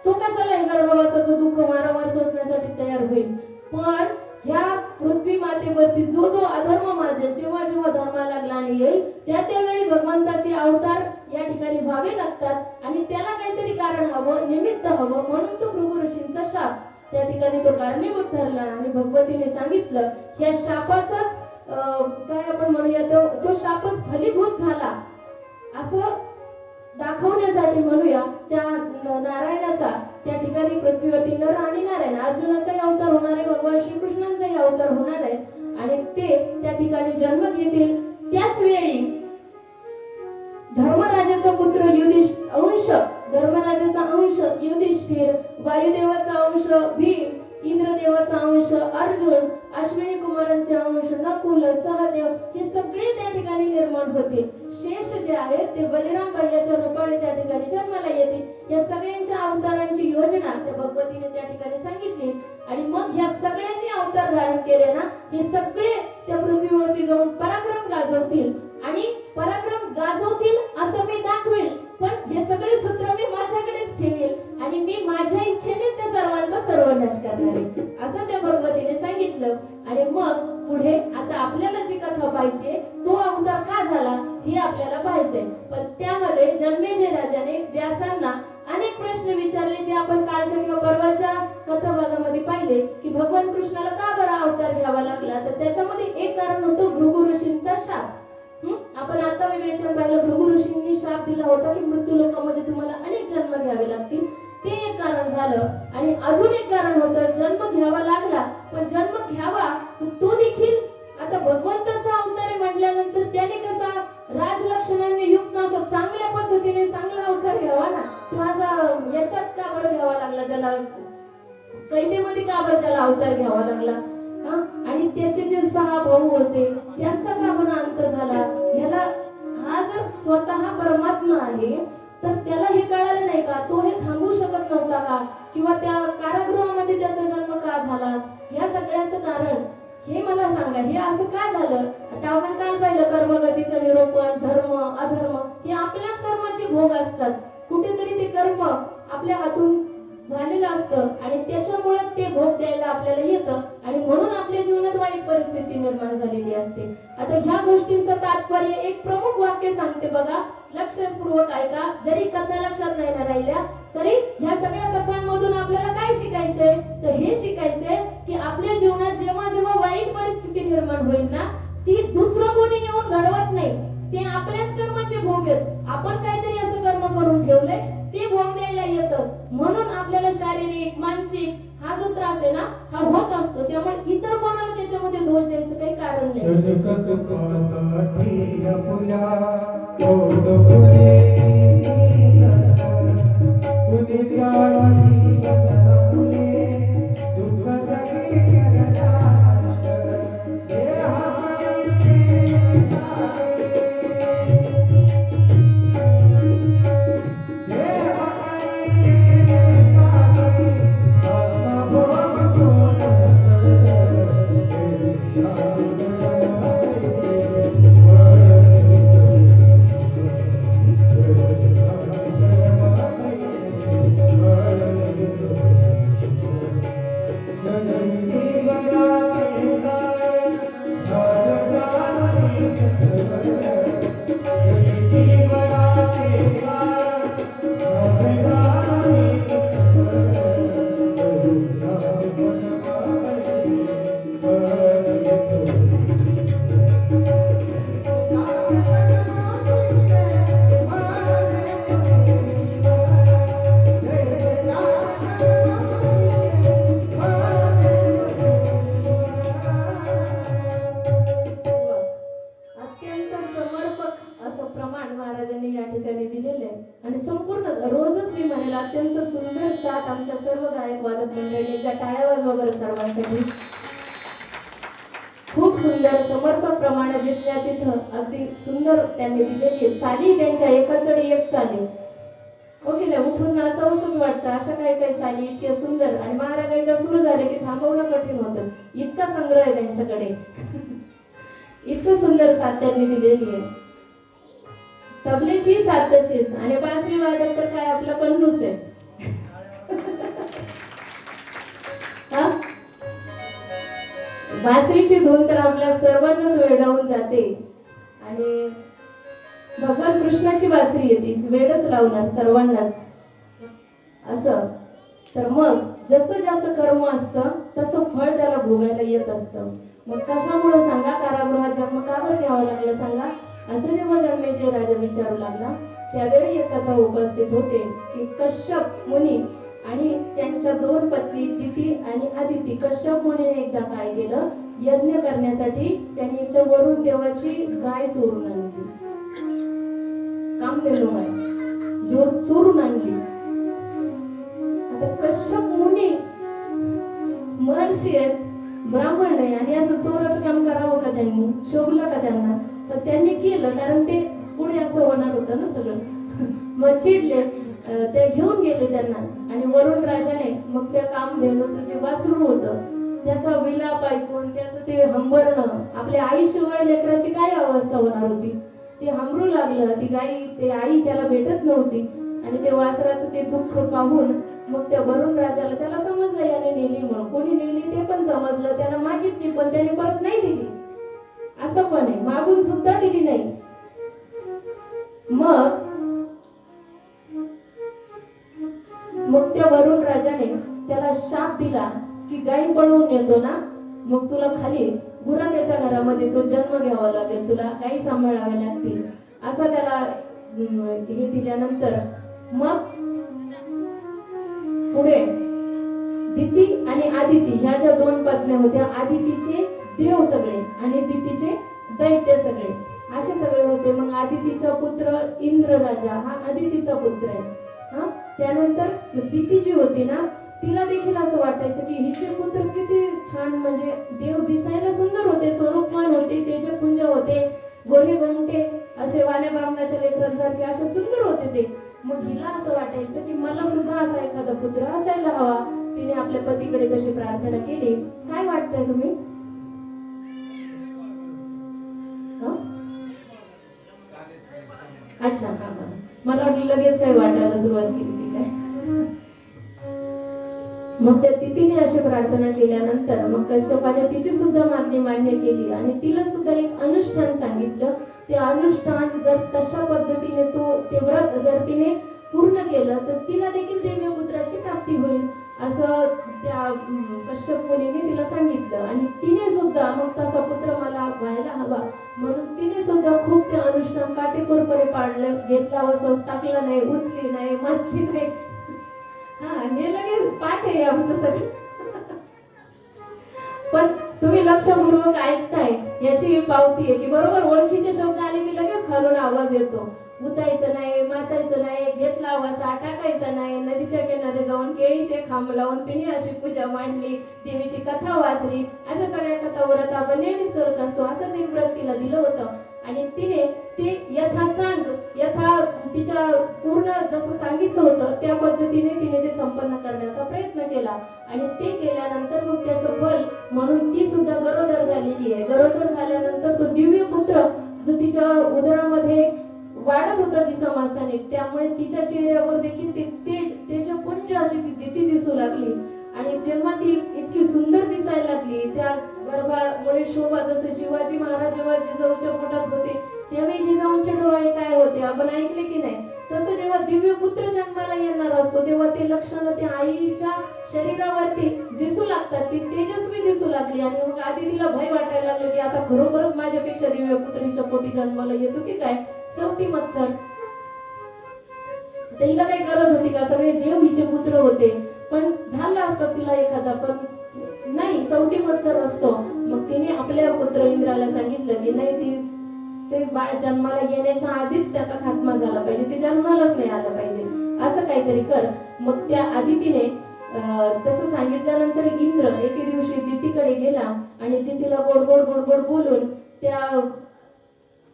तो कशाला गर्भवासाचं दुःख वारंवार सोसण्यासाठी तयार होईल. पण ह्या पृथ्वी मातेवरती जो जो अधर्म माजेल, जेव्हा जेव्हा धर्माला ग्लानी येईल त्यावेळी भगवंताचे अवतार या ठिकाणी व्हावे लागतात आणि त्याला काहीतरी कारण हवं, निमित्त हवं, म्हणून तो भृगु ऋषींचा शाप त्या ठिकाणी तो कारणीभूत ठरला. आणि भगवतीने सांगितलं ह्या शापाचाच काय आपण म्हणूया तो शापच फलीभूत झाला असं दाखवण्यासाठी म्हणूया. त्या नारायणाचा त्या ठिकाणी पृथ्वीवरती नर आणि नारायण, अर्जुनाचाही अवतार होणार आहे, भगवान श्रीकृष्णांचाही अवतार होणार आहे आणि ते त्या ठिकाणी जन्म घेतील. त्याच वेळी धर्मराजाचा पुत्र धर्मराजाचा अंश युधिष्ठिर, वायुदेवाचा अंश भीम, इंद्रदेवाचा अंश अर्जुन, अश्विनी कुमारांचे अंश नकुल, सहदेव, हे सगळे त्या ठिकाणी निर्माण होतील. शेष जे आहेत ते बलिराम बाईच्या रूपाने त्या ठिकाणी जन्माला येतील. या सगळ्यांच्या अवतारांची योजना त्या भगवतीने त्या ठिकाणी सांगितली. आणि मग ह्या सगळ्यांनी अवतार धारण केले ना, हे सगळे त्या पृथ्वीवरती जाऊन पराक्रम गाजवतील आणि पराक्रम गाजवतील असं मी दाखवेल, पण हे सगळे सूत्र मी माझ्याकडेच ठेवेल आणि मी माझ्या इच्छेनेच त्या सर्वांचा सर्वनाश करणार आहे असं त्या भगवतीने सांगितलं. आणि मग पुढे आता आपल्याला जी कथा पाहिजे, तो अवतार का झाला हे आपल्याला पाहिजे. पण त्यामध्ये जन्मेजय राजाने व्यासांना अनेक प्रश्न विचारले जे आपण कालच्या किंवा परवाच्या कथा भागामध्ये पाहिले. पाहिले की भगवान कृष्णाला का बरा अवतार घ्यावा लागला, तर त्याच्यामध्ये एक कारण होतं भृगु ऋषींचा शाप. आपण आता विवेचन पाहिलं, भृगु ऋषींनी शाप दिला होता की मृत्यू लोकामध्ये तुम्हाला अनेक जन्म घ्यावे लागतील. ते एक कारण झालं. आणि अजून एक कारण होतं, जन्म घ्यावा लागला, पण जन्म घ्यावा तर तो देखील आता भगवंताचा अवतार आहे म्हटल्यानंतर त्याने कसा राजलक्षणांनी युक्त असा चांगल्या पद्धतीने चांगला अवतार घ्यावा ना. तो असा याच्यात का बरं घ्यावा लागला, त्याला कैदेमध्ये का बरं त्याला अवतार घ्यावा लागला. आणि त्याचे जे 6 भाऊ होते त्यांचा का बरं अंत झाला. ह्याला हा जर स्वतः परमात्मा आहे तर त्याला हे कळालं नाही का, तो हे थांबवू शकत नव्हता का, किंवा त्या कारागृहामध्ये त्याचा जन्म का झाला. या सगळ्याचं कारण हे मला सांगा, हे असं का झालं. आता आपण काय पाहिलं, कर्मगतीचं निरूपण, धर्म अधर्म हे आपल्याच कर्माचे भोग असतात. कुठेतरी ते कर्म आपल्या हातून झालेलं असतं आणि त्याच्यामुळे ते भोग द्यायला आपल्याला येतं आणि म्हणून आपल्या जीवनात वाईट परिस्थिती निर्माण झालेली असते. आता ह्या गोष्टींचं तात्पर्य एक प्रमुख वाक्य सांगते बघा, लक्षपूर्वक ऐका. जरी कथा लक्षात नाही ना राहिल्या तरी ह्या सगळ्या कथांमधून आपल्याला काय शिकायचंय, तर हे शिकायचंय की आपल्या जीवनात जेव्हा जेव्हा वाईट परिस्थिती निर्माण होईल ना, ती दुसरं कोणी येऊन घडवत नाही, ते आपल्याच कर्माचे भोग आहेत. आपण काहीतरी असं कर्म करून ठेवलंय ते भोग द्यायला येतं. म्हणून आपल्याला शारीरिक मानसिक हा जो त्रास आहे ना हा होत असतो. त्यामुळे इतर कोणाला त्याच्यामध्ये दोष द्यायचं काही कारण नाही. अत्यंत सुंदर साथ आमच्या सर्व गायक वादक मंडळी, एकदा टाळ्या वाजवा बरं सर्वांसाठी. खूप सुंदर समर्पक प्रमाण जिथल्या तिथं अगदी सुंदर त्यांनी दिलेली चाली, त्यांच्या एकाचडी एक चाली. ओके ना, उठून नाचावंसच वाटतं अशा काही काही चाली इतके सुंदर. आणि महाराजांच्या सुरू झाले की थांबवणं कठीण होतं, इतका संग्रह आहे त्यांच्याकडे. इतकं सुंदर साथ त्यांनी दिलेली आहे. तबलेची साथ तशीच आणि बासरी वादक तर काय आपला पन्नूच आहे. बासरीची धून तर आपल्या सर्वांनाच वेडावून जाते आणि भगवान कृष्णाची बासरी येते, वेडच लावणार सर्वांनाच असं. तर मग जसं ज्याचं कर्म असतं तसं फळ त्याला भोगायला येत असतं. मग कशामुळे सांगा कारागृहात जन्म का बरं घ्यावा लागला सांगा. असं जेव्हा जन्मेजय राजा विचारू लागला त्यावेळी एक कथा उपस्थित होते की कश्यप मुनी आणि त्यांच्या 2 पत्नी दिती आणि अदिती. कश्यप मुनीने एकदा काय केलं, यज्ञ करण्यासाठी त्यांनी एकदा वरुण देवाची गाय चोरून आणली. कामधेनू गाय चोरून आणली. आता कश्यप मुनी महर्षी आहेत, ब्राह्मण आहे आणि असं चोराचं काम करावं का त्यांनी, शोभलं का त्यांना. पण त्यांनी केलं कारण ते पुढे असं होणार होतं ना सगळं. मग चिडले, ते घेऊन गेले त्यांना आणि वरुण राजाने मग त्या कामधेनूचं जे वासरू होतं त्याचा विलाप ऐकून त्याचं ते हंबरणं, आपल्या आईशिवाय लेकराची काय अवस्था होणार होती, ते हंबरू लागलं. ती गाई, ते आई त्याला भेटत नव्हती आणि ते वासराचं ते दुःख पाहून मग त्या वरुण राजाला त्याला समजलं याने नेली म्हणून. कोणी नेली ते पण समजलं, त्याला मागितली पण त्याने परत नाही दिली. असं पण आहे, मागून सुद्धा दिली नाही. मग त्या वरुण राजाने त्याला शाप दिला की गाई पळवून येतो ना, मग तुला खाली गुराख्याच्या घरामध्ये तो जन्म घ्यावा लागेल, तुला गाई सांभाळाव्या लागतील, असा त्याला हे दिल्यानंतर मग पुढे दिती आणि आदिती ह्या ज्या दोन पत्न्या होत्या, आदितीचे देव सगळे आणि दितीचे दैत्य सगळे, असे सगळे होते. मग आदितीचा पुत्र इंद्र राजा हा आदितीचा पुत्र आहे. हा त्यानंतर दिती जी होती ना, तिला देखील असं वाटायचं की हिचे पुत्र किती छान, म्हणजे देव दिसायला सुंदर होते, स्वरूपवान होते, तेजपुंज होते, गोरे गोमटे असे वाण्या ब्राह्मणाच्या लेकरांसारखे असे सुंदर होते ते. मग हिला असं वाटायचं की मला सुद्धा असा एखादा पुत्र असायला हवा. तिने आपल्या पतीकडे तशी प्रार्थना केली. काय वाटतंय तुम्ही? अच्छा, हा हा, मला वाटलं लगेच काय वाटायला सुरुवात केली ती काय. मग त्या तिने अशी प्रार्थना केल्यानंतर मग कश्यपाने तिची सुद्धा मागणी मान्य केली आणि तिला सुद्धा एक अनुष्ठान सांगितलं. ते अनुष्ठान जर तशा पद्धतीने ते व्रत जर तिने पूर्ण केलं तर तिला देखील दिव्य पुत्राची प्राप्ती होईल असं त्या कश्यप मुनीने तिला सांगितलं. आणि तिने सुद्धा मग तसा पुत्र मला व्हायला हवा म्हणून तिने सुद्धा खूप ते अनुष्ठान काटेकोरपणे पाळलं, घेतला वसव, टाकला नाही, उचली नाही, मारली नाही. हा, हे लगेच पाठ आहे आमचं सगळं. पण तुम्ही लक्षपूर्वक ऐकताय याची ही पावती आहे की बरोबर ओळखीचे शब्द आले की लगेच खालून आवाज येतो. गुतायचं नाही, मातायचं नाही, घेतला वसा, टाकायचा नाही. नदीच्या किनारी जाऊन केळीचे खांब लावून तिने अशी पूजा मांडली, देवीची कथा वाचली. अशा सगळ्या कथा व्रत आपण नेहमीच करत असतो. असंच एक व्रत तिला दिलं होतं आणि तिने ते यथा तिच्या पूर्ण जसं सांगितलं होतं त्या पद्धतीने तिने ते संपन्न करण्याचा प्रयत्न केला. आणि ते केल्यानंतर मग त्याचं फल म्हणून ती सुद्धा गरोदर झालेली आहे. गरोदर झाल्यानंतर तो दिव्य पुत्र जो तिच्या उदरामध्ये वाढत होता दिसामासाने, त्यामुळे तिच्या चेहऱ्यावर देखील तेजपुंज अशी ती दिती दिसू लागली. आणि जेव्हा ती इतकी सुंदर दिसायला लागली, त्या गर्भामुळे शोभा, जसे शिवाजी महाराज जेव्हा जिजाऊच्या पोटात होते त्यावेळी जिजाऊंचे डोळे काय होते आपण ऐकले की नाही, तसं जेव्हा दिव्य पुत्र जन्माला येणार असतो तेव्हा ते लक्षणं त्या आईच्या शरीरावरती दिसू लागतात, ती तेजस्वी दिसू लागली. आणि मग आधी तिला भय वाटायला लागलं की आता खरोखरच माझ्यापेक्षा दिव्य पुत्र हिच्या पोटी जन्माला येतो की काय, सवती मत्सर. तिला काही गरज होती का, सगळे देव हिचे पुत्र होते, पण झालं असतं तिला एखादा, पण नाही, सवती मत्सर असतो. मग तिने आपल्या पुत्र इंद्राला सांगितलं की नाही, ते बाळ जन्माला येण्याच्या आधीच त्याचा खात्मा झाला पाहिजे, ते जन्मालाच नाही आलं पाहिजे, असं काहीतरी कर. मग त्या आदितीने तसं सांगितल्यानंतर इंद्र एके दिवशी दितीकडे गेला आणि दितीला गोड गोड गोड गोड बोलून त्या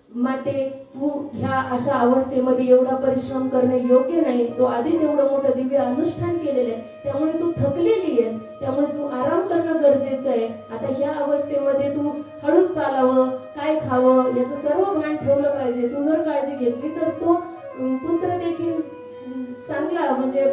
माते, तू ह्या अशा अवस्थेमध्ये एवढा परिश्रम करणे योग्य नाही, तू आधीच एवढं मोठं दिव्य अनुष्ठान केलेलं आहे, त्यामुळे तू थकलेली आहेस, त्यामुळे तू आराम करणं गरजेचं आहे. आता ह्या अवस्थेमध्ये तू हळूच चालावं, काय खावं याचं सर्व भान ठेवलं पाहिजे. तू जर काळजी घेतली तर तो पुत्र देखील चांगला, म्हणजे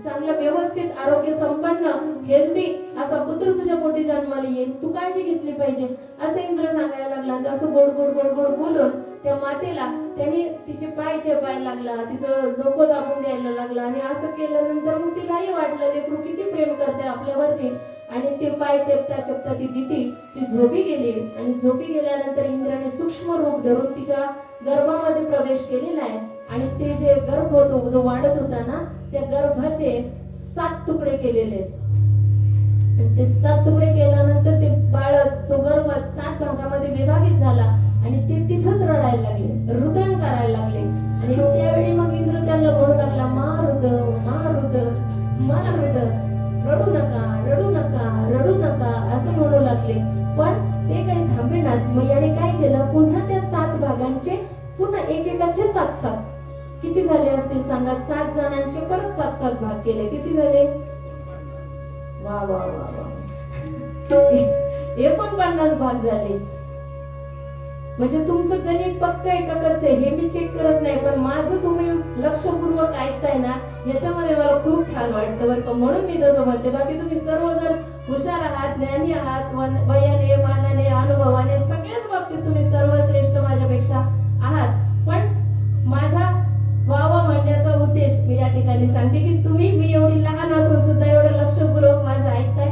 चांगला व्यवस्थित आरोग्य संपन्न हेल्दी असा पुत्र तुझ्या पोटी जन्माला येईल, तू काळजी घेतली पाहिजे असं इंद्र सांगायला लागला. असं गोड गोड गोड गोड बोलून त्या मातेला त्याने तिचे पाय चेपायला लागला, तिचं डोकं दाबून द्यायला लागला. आणि असं केल्यानंतर मग तिलाही वाटलं लेकरू किती प्रेम करते आपल्यावरती. आणि ते पाय चेपता चेपता ती झोपी गेली. आणि झोपी गेल्यानंतर इंद्राने सूक्ष्म रूप धरून तिच्या गर्भामध्ये प्रवेश केलेला आहे. आणि ते जे गर्भ होतो जो वाढत होता ना, त्या गर्भाचे 7 तुकडे केलेले आहेत. ते 7 तुकडे केल्यानंतर ते बाळ, तो गर्भ 7 भागामध्ये विभाजित झाला आणि ते तिथंच रडायला लागले, रुदन करायला लागले. आणि त्यावेळी मग इंद्र त्यांना म्हणू लागला, मारुद मारुद मारुद, रडू नका रडू नका रडू नका असं म्हणू लागले. पण ते काही थांबेनात. मग याने काय केलं, पुन्हा त्या 7 भागांचे पुन्हा एकेकाचे 7 किती झाले असतील सांगा, 7 जणांचे परत 7 भाग केले. किती झाले? वा वा वा वा 49 भाग झाले. म्हणजे तुमचं गणित पक्क आहे का कच्चं हे मी चेक करत नाही, पण माझं तुम्ही लक्षपूर्वक ऐकताय ना, याच्यामध्ये मला खूप छान वाटतं बरं का. म्हणून मी तसं म्हणते. बाकी तुम्ही सर्वजण हुशार आहात, ज्ञानी आहात, वयाने, मानाने, अनुभवाने सगळ्याच बाबतीत तुम्ही सर्वश्रेष्ठ माझ्यापेक्षा आहात. पण माझा वावा म्हणण्याचा उद्देश मी या ठिकाणी सांगते की तुम्ही, मी एवढी लहान असून सुद्धा एवढं लक्षपूर्वक माझं ऐकताय,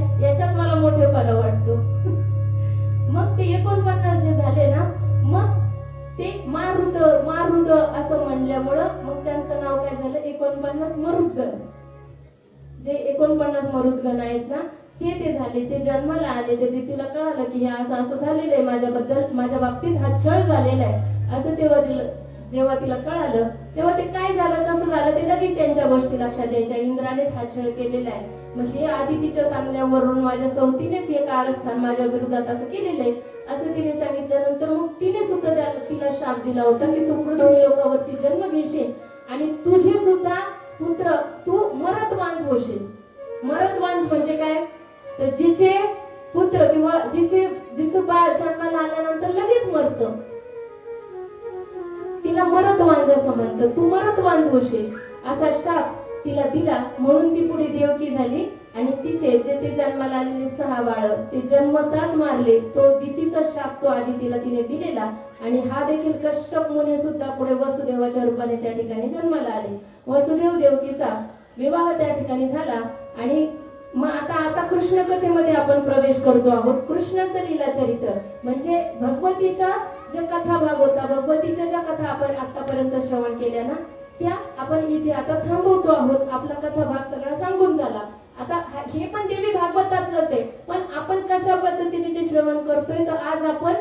म्हणल्यामुळं मग त्यांचं नाव काय झालं 49 मरुद्गण. जे 49 मरुद्गण आहेत ना ते झाले, ते जन्माला आले. ते तिला कळालं की हे असं असं झालेलं आहे माझ्याबद्दल, माझ्या बाबतीत हा छळ झालेला आहे असं जेव्हा तिला कळालं तेव्हा ते काय झालं कसं झालं ते लगेच त्यांच्या गोष्टी लक्षात यायच्या. इंद्रानेच हा छळ केलेला आहे, मग हे आधी तिच्या सांगण्यावरून माझ्या सौतीनेच हे कारस्थान माझ्या विरोधात असं केलेलं आहे असं तिने सांगितल्यानंतर मग तिने सुद्धा तिला शाप दिला होता की तू पृथ्वी लोकावरती जन्म घेशील आणि तुझे सुद्धा पुत्र तू मरतवांज होशील. मरतवांज म्हणजे काय तर जिचे पुत्र किंवा जिचं बाळ जन्माला आल्यानंतर लगेच मरतं तिला मरतवांज असं म्हणतं. तू मरतवांज होशील असा शाप तिला दिला. म्हणून ती पुढे देवकी झाली आणि तिचे जे ते जन्माला आलेले 6 बाळ ते जन्मताच मारले. तो दितीचा शाप तो आधी तिने दिलेला आणि हा देखील कश्यप मुनी सुद्धा पुढे वसुदेवाच्या रूपाने त्या ठिकाणी जन्माला आले. वसुदेव देवकीचा विवाह त्या ठिकाणी झाला आणि मग आता कृष्ण कथेमध्ये आपण प्रवेश करतो आहोत. कृष्णाचं लीला चरित्र म्हणजे भगवतीच्या ज्या कथा भाग होता, भगवतीच्या ज्या कथा आपण आतापर्यंत श्रवण केल्या ना त्या आपण इथे आता थांबवतो आहोत. आपला कथा भाग सगळा सांगून झाला. आता हे पण देवी भागवतातलंच आहे, पण आपण कशा पद्धतीने ते श्रवण करतोय तर आज आपण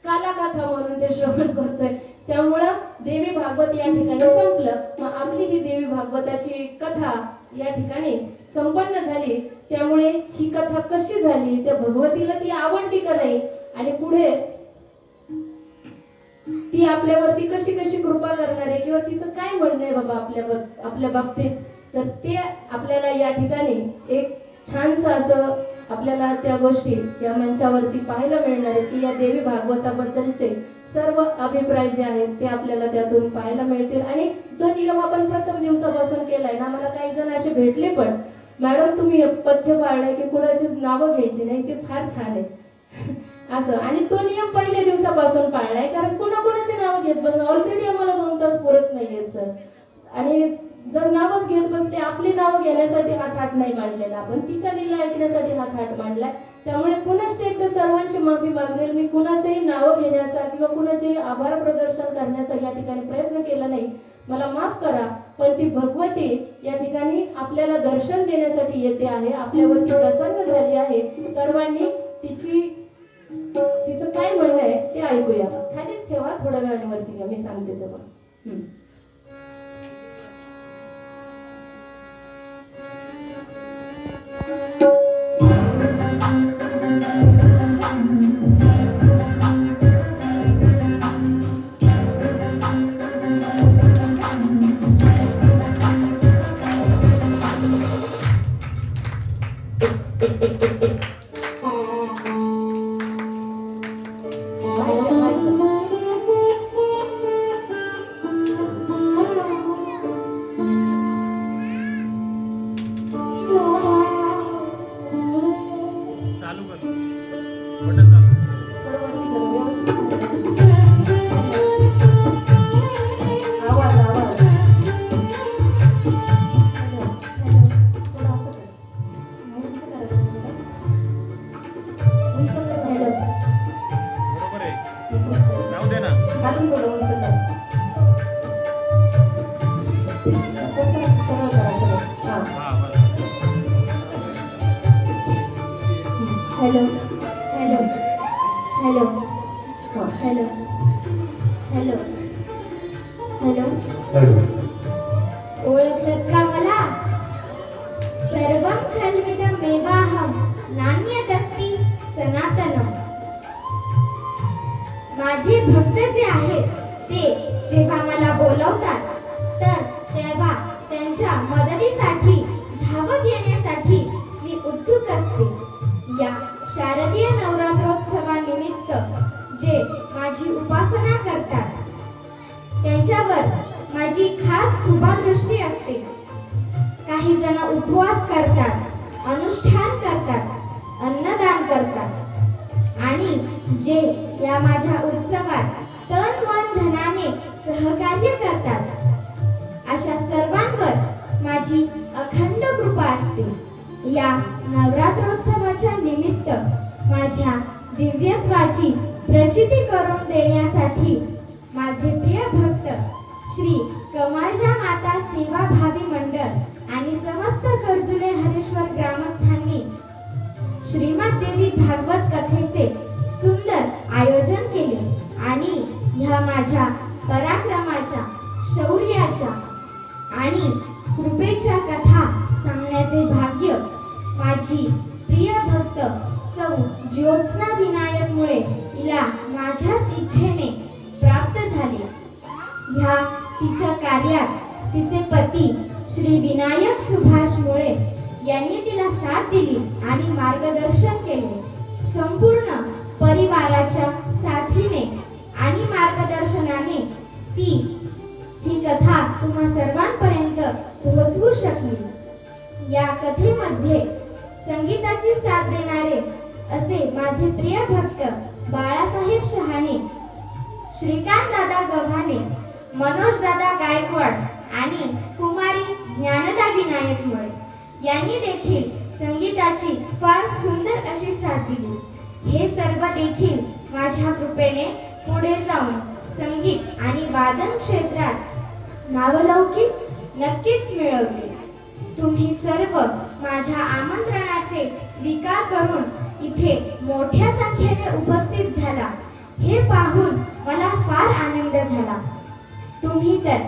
कालाकथा म्हणून ते श्रवण करतोय. त्यामुळं देवी भागवत या ठिकाणी संपलं. मग आपली ही देवी भागवताची कथा या ठिकाणी संपन्न झाली. त्यामुळे ही कथा कशी झाली, त्या भगवतीला ती आवडली का नाही आणि पुढे ती आपल्यावरती कशी कशी कृपा करणार आहे किंवा तिचं काय म्हणणं आहे बाबा आपल्या बाबतीत, तर ते आपल्याला या ठिकाणी एक छानसं असं आपल्याला त्या गोष्टी या मंचावरती पाहायला मिळणार आहे की या देवी भागवताबद्दलचे सर्व अभिप्राय जे आहेत ते आपल्याला त्यातून पाहायला मिळतील. आणि जो नियम आपण प्रथम दिवसापासून केलाय ना, मला काही जण असे भेटले पण मॅडम तुम्ही पथ्य पाळलंय की कुणाचीच नावं घ्यायची नाही, ते फार छान आहे असं. आणि तो नियम पहिल्या दिवसापासून पाळलाय कारण कुणाकुणाची नावं घेत बस ऑलरेडी आम्हाला 2 तास पुरत नाहीयेत सर. आणि जर नावच घेत बसले आपली नावं घेण्यासाठी हा थाट नाही मांडलेला, आपण तिच्या लीला ऐकण्यासाठी हा थाट मांडलाय. त्यामुळे पुनश्च एकदा सर्वांची माफी मागेल. मी कुणाचेही नावं घेण्याचा किंवा कुणाचेही आभार प्रदर्शन करण्याचा या ठिकाणी प्रयत्न केला नाही, मला माफ करा. पण ती भगवती या ठिकाणी आपल्याला दर्शन देण्यासाठी येते आहे, आपल्यावरती प्रसन्न झाली आहे. सर्वांनी तिचं काय म्हणणं आहे ते ऐकूया. खालीच ठेवा, थोड्या वेळाने वरती घ्या, मी सांगते तेव्हा. Hello hello hello hello hello hello ओळखत का मला? सर्वं खल्विदमेवाहं नान्यदस्ति सनातनम्. माझे भक्त जे आहेत ते जेव्हा मला बोलवतात तर तेव्हा त्यांच्या मदतीसाठी धावत येण्यासाठी मी उत्सुक असते. या शारदीय नवरात्रोत्सवानिमित्त जे माझी उपासना करतात त्यांच्यावर माझी खास कृपादृष्टी असते. काही जण उपवास करतात, अनुष्ठान करतात, अन्नदान करतात आणि जे या माझ्या उत्सवात तन मन धनाने सहकार्य करतात अशा सर्वांवर माझी अखंड कृपा असते. या नवरात्रोत्सवाच्या निमित्त माझ्या दिव्यत्वाची प्रचिती करून देण्यासाठी माझे प्रिय भक्त श्री कमाळजा माता सेवाभावी मंडळ आणि समस्त कर्जुले हरेश्वर ग्रामस्थांनी श्रीमद देवी भागवत कथेचे सुंदर आयोजन केले आणि ह्या माझ्या पराक्रमाच्या, शौर्याच्या आणि कृपेच्या कथा सांगण्याचे भाग्य माझी प्रिय भक्त सौ ज्योत्स्ना विनायक मुळे तिला माझ्याच इच्छेने प्राप्त झाले. ह्या तिच्या कार्यात तिचे पती श्री विनायक सुभाष मुळे यांनी तिला साथ दिली आणि मार्गदर्शन केले. संपूर्ण परिवाराच्या साथीने आणि मार्गदर्शनाने ती कथा तुम्हा सर्वांपर्यंत पोहोचवू शकली. या कथेमध्ये संगीताची साथ देणारे असे माझे प्रिय भक्त बाळासाहेब शहाणे, श्रीकांत दादा गव्हाणे, मनोज दादा गायकवाड आणि कुमारी ज्ञानदा विनायक मुळे यांनी देखील संगीताची फार सुंदर अशी साथ दिली. हे सर्व देखील माझ्या कृपेने पुढे जाऊन संगीत आणि वादन क्षेत्रात नावलौकिक नक्कीच मिळवले. तुम्ही सर्व माझ्या आमंत्रणाचे स्वीकार करून इथे मोठ्या संख्येने उपस्थित झाला हे पाहून मला फार आनंद झाला. तुम्ही तर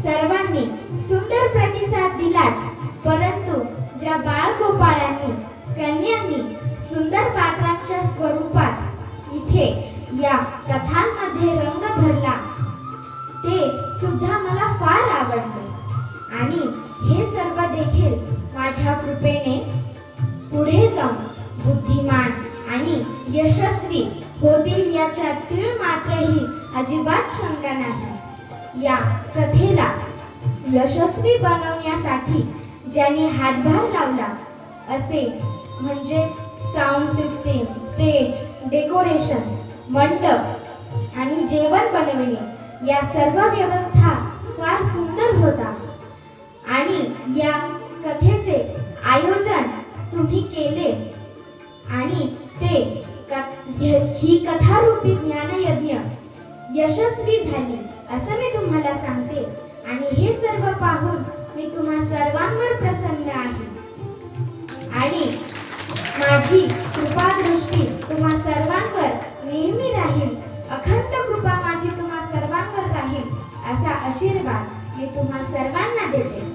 सर्वांनी सुंदर प्रतिसाद दिलाच, परंतु ज्या बाळगोपाळांनी, कन्यांनी सुंदर पात्रांच्या स्वरूपात इथे या कथांमध्ये रंग भरला ते सुद्धा मला फार आवडले आणि हे सर्व देखील माझ्या कृपेने पुढे जाऊन बुद्धिमान आणि यशस्वी होतील याच्यात तीळ मात्रही अजिबात शंका नाही. या कथेला यशस्वी बनवण्यासाठी ज्यांनी हातभार लावला असे म्हणजे साऊंड सिस्टीम, स्टेज, डेकोरेशन, मंडप आणि जेवण बनविणे या सर्व व्यवस्था फार सुंदर होता आणि या कथेचे आयोजन तुम्ही केले आणि ही कथारूपी ज्ञानयज्ञ यशस्वी झाली असं मी तुम्हाला सांगते आणि हे सर्व पाहून मी तुम्हा सर्वांवर प्रसन्न आहे आणि माझी कृपादृष्टी तुम्हा सर्वांवर नेहमी राहील. अखंड कृपा माझी तुम्हा सर्वांवर राहील असा आशीर्वाद मी तुम्हा सर्वांना देते.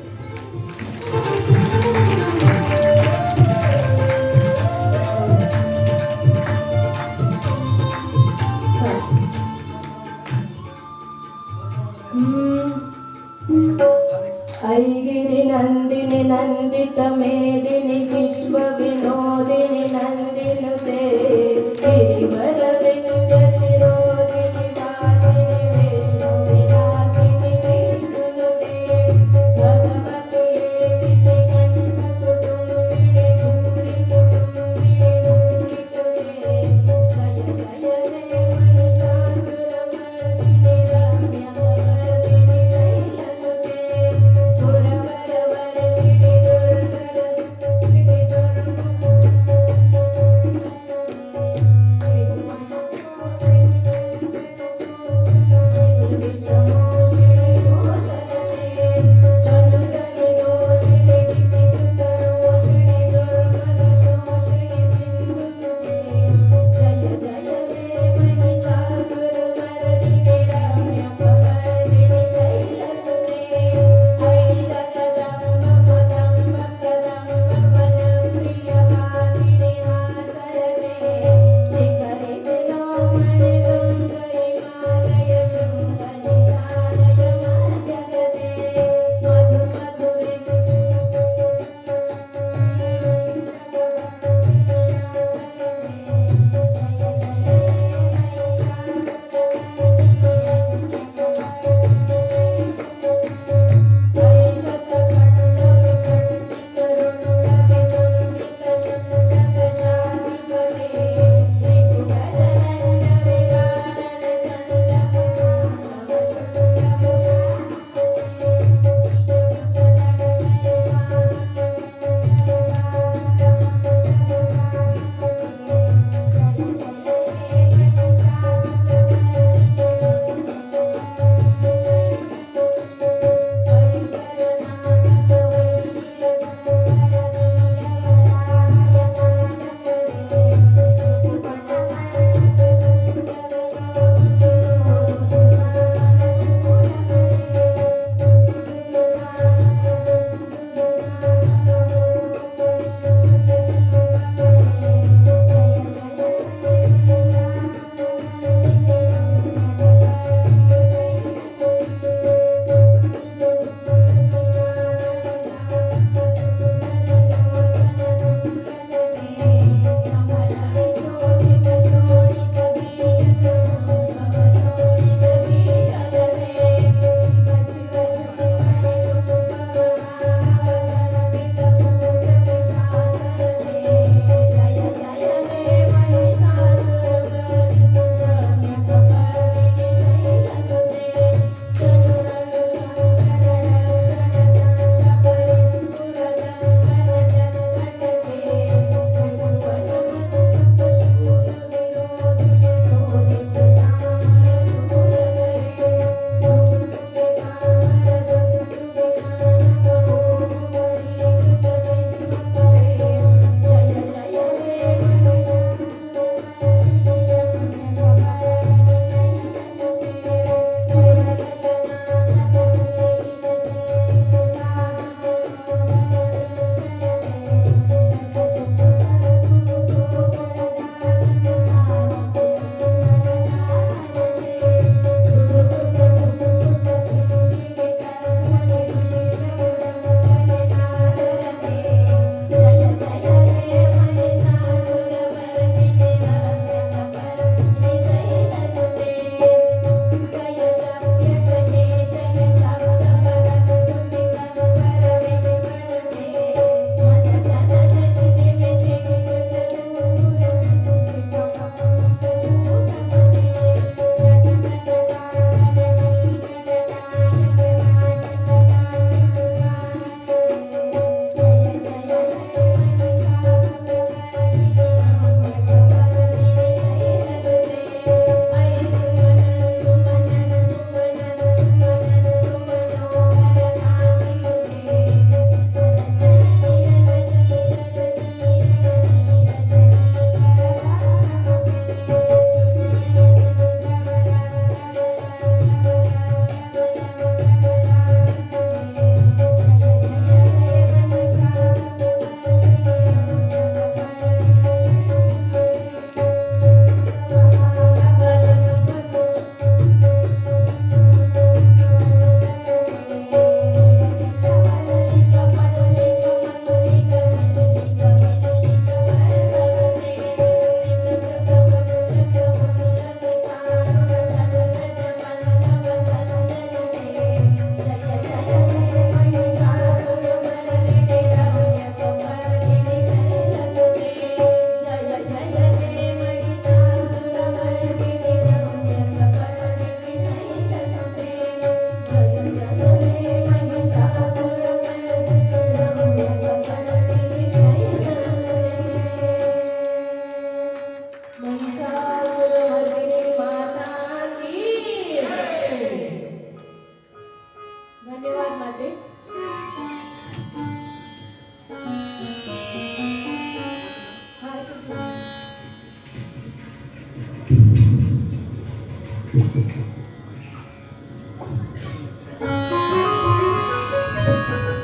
ऐगिरि नंदिनि नंदित मेदिनि विश्व विनोदिनि नंदिनुते गिरिवर विंध्य शिरोदिनि वासिनि विष्णु विलासिनि विष्णुनुते भगवति देशिनि कण्ठकुटुम्बिनि भूरि कुटुम्बिनि भूरितुते जय जय हे महिषासुरमर्दिनि रम्यवर्दिनि शैलनुते सुरवरवर्षिणि दुर्धर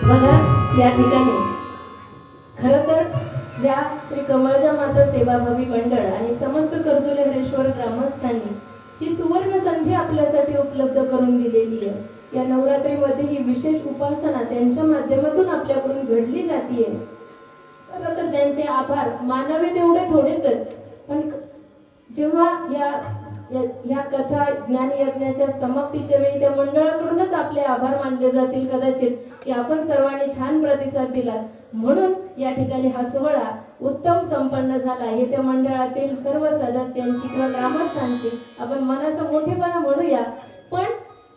बघा, या ठिकाणी खरं तर ज्या श्री कमळजा माता सेवाभावी मंडळ आणि समस्त कर्जुले हरेश्वर ग्रामस्थांनी ही सुवर्ण संधी आपल्यासाठी उपलब्ध करून दिलेली आहे। या नवरात्रीमध्ये ही विशेष उपासना त्यांच्या माध्यमातून आपल्याकडून घडली जाते। खरं तर त्यांचे आभार मानावे तेवढे थोडेच आहेत, पण जेव्हा या कथा ज्ञान यज्ञाच्या समाप्तीच्या वेळी त्या मंडळाकडूनच आपले आभार मानले जातील कदाचित, की आपण सर्वांनी छान प्रतिसाद दिला म्हणून या ठिकाणी हा सोहळा उत्तम संपन्न झाला। हे त्या मंडळातील सर्व सदस्यांची किंवा ग्रामस्थांची आपण मनाचा मोठेपणा म्हणूया, पण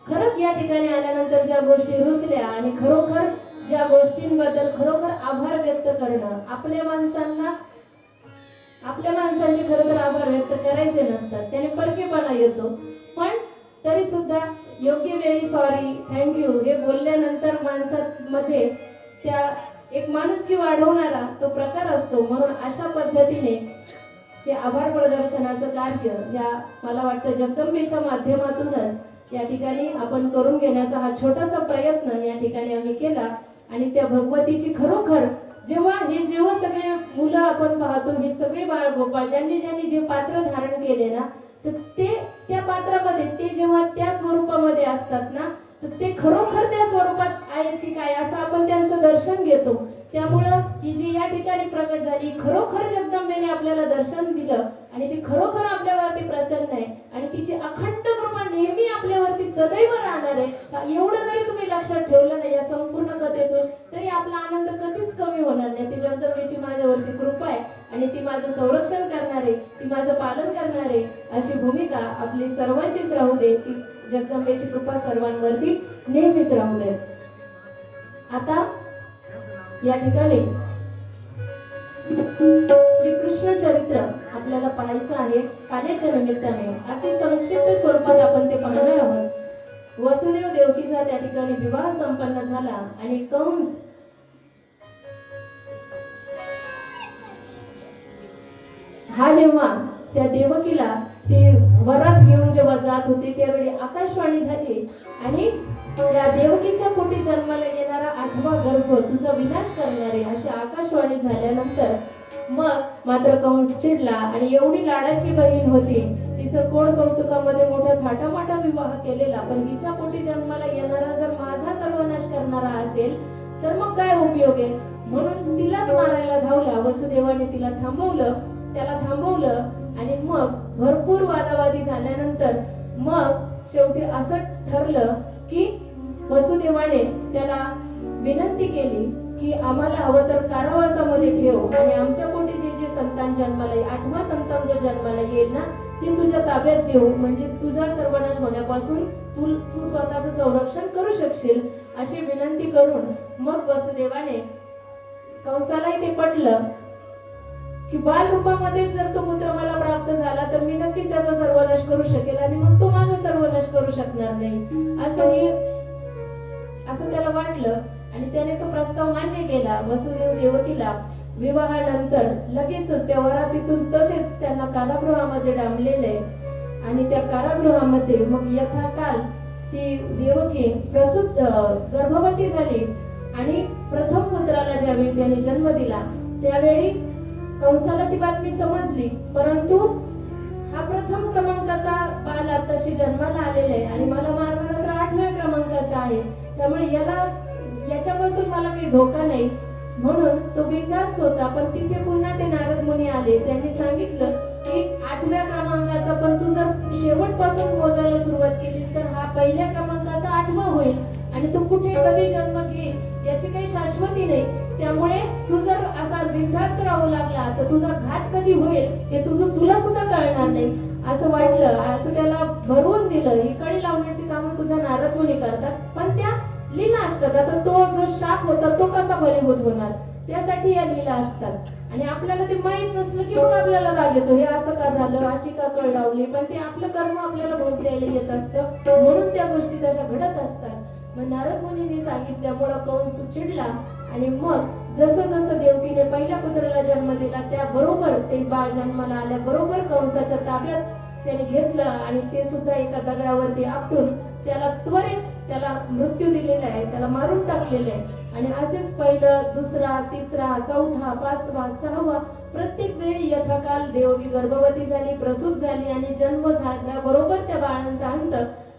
खरंच या ठिकाणी आल्यानंतर ज्या गोष्टी रुचल्या आणि खरोखर ज्या गोष्टींबद्दल खरोखर आभार व्यक्त करणं, आपल्या माणसांचे खरं तर आभार व्यक्त करायचे नसतात, त्याने परकेपणा येतो, पण तरी सुद्धा योग्य वेळी सॉरी थँक्यू हे बोलल्यानंतर माणसामध्ये त्या एक माणुसकी वाढवणारा तो प्रकार असतो। म्हणून अशा पद्धतीने हे आभार प्रदर्शनाचं कार्य या मला वाटतं जगदंबेच्या माध्यमातूनच या ठिकाणी आपण करून घेण्याचा हा छोटासा प्रयत्न या ठिकाणी आम्ही केला। आणि त्या भगवतीची खरोखर जेव्हा सगळे मुलं आपण पाहतो, हे सगळे बाळ गोपाळ ज्यांनी जे पात्र धारण केले ना, तर ते त्या पात्रामध्ये ते जेव्हा त्या स्वरूपामध्ये असतात ना, तर ते खरोखर त्या स्वरूपात आहेत की काय असं आपण त्यांचं दर्शन घेतो। त्यामुळं ही जी या ठिकाणी प्रकट झाली खरोखर जगदंबेने आपल्याला दर्शन दिलं आणि ती खरोखर आपल्यावरती प्रसन्न आहे आणि तिची अखंड कृपा नेहमी आपल्यावरती सदैव राहणार आहे। एवढं जरी तुम्ही लक्षात ठेवलं नाही या संपूर्ण कथेतून, तरी आपला आनंद कधीच कमी होणार नाही। ती जगदंबेची माझ्यावरती कृपा आहे आणि ती माझं संरक्षण करणार आहे, ती माझं पालन करणार आहे, अशी भूमिका आपली सर्वांचीच राहू दे। ती जगदंबेची कृपा सर्वांवरती नेहमीच राहू दे। आता या ठिकाणी श्रीकृष्ण चरित्र आपल्याला पाहायचं आहे। कार्याच्या निमित्ताने अति संक्षिप्त स्वरूपात आपण ते पाहणार आहोत। वसुदेव देवकीचा त्या ठिकाणी विवाह संपन्न झाला आणि कंस हा जेव्हा त्या देवकीला ती वरात घेऊन जेव्हा जात होती त्यावेळी आकाशवाणी झाली आणि त्या देवकीच्या पोटी जन्माला येणारा 8वा गर्भ तुझा विनाश करणारे अशी आकाशवाणी झाल्यानंतर मग मात्र कंस चिडला आणि एवढी लाडाची बहीण होती, तिचं कोण कौतुकामध्ये मोठ्या थाटामाटात विवाह केलेला, पण हिच्या पोटी जन्माला येणारा जर माझा सर्वनाश करणारा असेल तर मग काय उपयोग आहे। म्हणून तिलाच मारायला धावला। वसुदेवाने त्याला थांबवलं आणि मग भरपूर वादावादी झाल्यानंतर मग शेवटी असं ठरलं की वसुदेवाने त्याला विनंती केली की आम्हाला हवं तर कारावासामध्ये ठेव आणि आमच्या पोटी जे संतान जन्माला येईल, 8वा संतान जो जन्माला येईल ना, ती तुझ्या ताब्यात देऊ, म्हणजे तुझा सर्वनाश होण्यापासून तू स्वतःचं संरक्षण करू शकशील, अशी विनंती करून मग वसुदेवाने कंसालाही ते पटलं की बाल रूपामध्ये जर तो पुत्र मला प्राप्त झाला तर मी नक्कीच त्याचा सर्वनाश करू शकेल आणि मग तो माझा सर्वनाश करू शकणार नाही, असं त्याला वाटलं आणि त्याने तो प्रस्ताव मान्य केला। वसुदेव देवकीला विवाहानंतर लगेचच त्या वरातीतून तसेच त्यांना कारागृहामध्ये डांबलेले आणि त्या कारागृहामध्ये मग यथाकाल ती देवकी गर्भवती झाली आणि प्रथम पुत्राला ज्यावेळी त्याने जन्म दिला त्यावेळी कंसाला ती बातमी समजली, परंतु हा प्रथम क्रमांकाचा बाल आताशी जन्माला आलेला आहे आणि मला मारणारा तर 8व्या क्रमांकाचा आहे, त्यामुळे याच्यापासून मला काही धोका नाही म्हणून तो बिनधास्त होता। पण तिथे पुन्हा ते नारद मुनी आले, त्यांनी सांगितलं की 8व्या क्रमांकाचा, पण तू जर शेवटपासून मोजायला सुरुवात केलीस तर हा 1ल्या क्रमांकाचा 8वा होईल आणि तू कुठे कधी जन्म घेईल याची काही शाश्वती नाही, त्यामुळे तू जर असा बिनधास्त राहू लागला तर तुझा घात कधी होईल हे तुला सुद्धा कळणार नाही, असं वाटलं। असं त्याला भरवून दिलं। ही कडी लावण्याची कामं सुद्धा नारद मुनी करतात, पण त्या लीला असतात। आता तो जो शाप होता तो कसा फलीभूत होणार, त्यासाठी या लीला असतात आणि आपल्याला ते माहित नसलं की मग आपल्याला राग येतो, हे असं का झालं, अशी का कळ लावली, पण ते आपलं कर्म आपल्याला भोग द्यायला येत असतं म्हणून त्या गोष्टी तशा घडत असतात। मग नारद मुनींनी सांगितल्यामुळं कंस चिडला आणि मग जसं जसं देवकीने पहिल्या पुत्राला जन्म दिला त्याबरोबर ते बाळ जन्माला आल्याबरोबर कंसाच्या ताब्यात त्याने घेतलं आणि ते सुद्धा एका दगडावरती आपटून त्याला मृत्यू दिलेला आहे, त्याला मारून टाकलेलं आहे. आणि असेच पहिलं, दुसरा, तिसरा, चौथा, पाचवा, सहावा प्रत्येक वेळी यथाकाल देवकी गर्भवती झाली, प्रसूत झाली आणि जन्म झाल्याबरोबर त्या बाळांचा अंत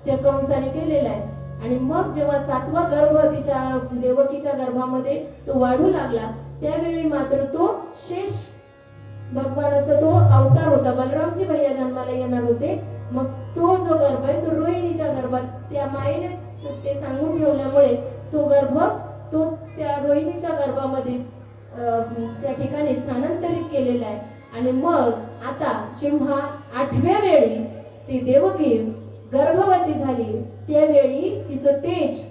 त्या कंसाने केलेला आहे. आणि मग जेव्हा सातवा गर्भ तिच्या देवकीच्या गर्भामध्ये तो वाढू लागला, त्यावेळी मात्र तो शेष भगवानाचा तो अवतार होता. बलरामजी भैया जन्माला येणार होते. मग तो जो गर्भ आहे तो रोहिणीच्या गर्भात त्या मायेनेच ते सांगून ठेवल्यामुळे तो गर्भ तो त्या रोहिणीच्या गर्भामध्ये त्या ठिकाणी स्थानांतरित केलेला आहे. आणि मग आता जेव्हा 8व्या वेळी ती देवकी गर्भवती झाली, त्यावेळी तिचं तेज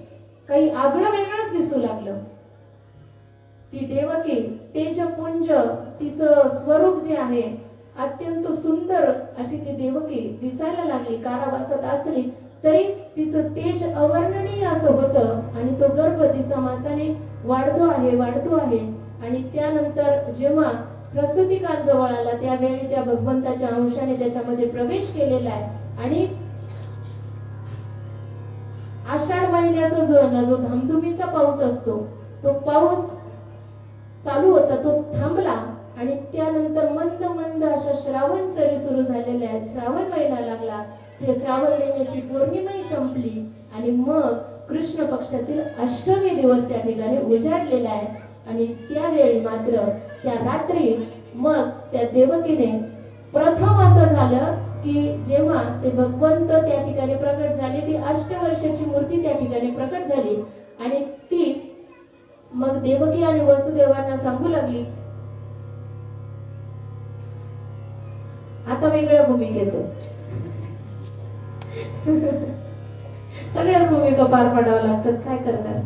काही आगळं वेगळंच दिसू लागलं. ती देवकी तेजपुंज, तिचं स्वरूप जे आहे अत्यंत सुंदर अशी ती देवकी दिसायला लागली. कारावासात असली तरी तिचं तेज अवर्णनीय असं होतं आणि तो गर्भ दिसामासाने वाढतो आहे. आणि त्यानंतर जेव्हा प्रसूती काल जवळ आला, त्यावेळी त्या भगवंताच्या अंशाने त्याच्यामध्ये प्रवेश केलेला आहे. आणि आषाढ महिन्याचा जो धामधुमीचा पाऊस असतो, तो पाऊस चालू होता, तो थांबला आणि त्यानंतर मंद मंद अशा श्रावण सरी सुरू झालेल्या आहेत. श्रावण महिना लागला, ते श्रावण महिन्याची पौर्णिमाही संपली आणि मग कृष्ण पक्षातील अष्टमी दिवस त्या ठिकाणी उजाडलेला आहे. आणि त्यावेळी मात्र त्या रात्री मग त्या देवकीने प्रथम असं झालं की जेव्हा ते भगवंत त्या ठिकाणी प्रकट झाले, ती 8 वर्षाची मूर्ती त्या ठिकाणी प्रकट झाली आणि ती मग देवकी आणि वसुदेवांना सांगू लागली. आता वेगळ्या भूमिकेत सगळ्याच भूमिका पार पाडाव्या लागतात, काय करणार.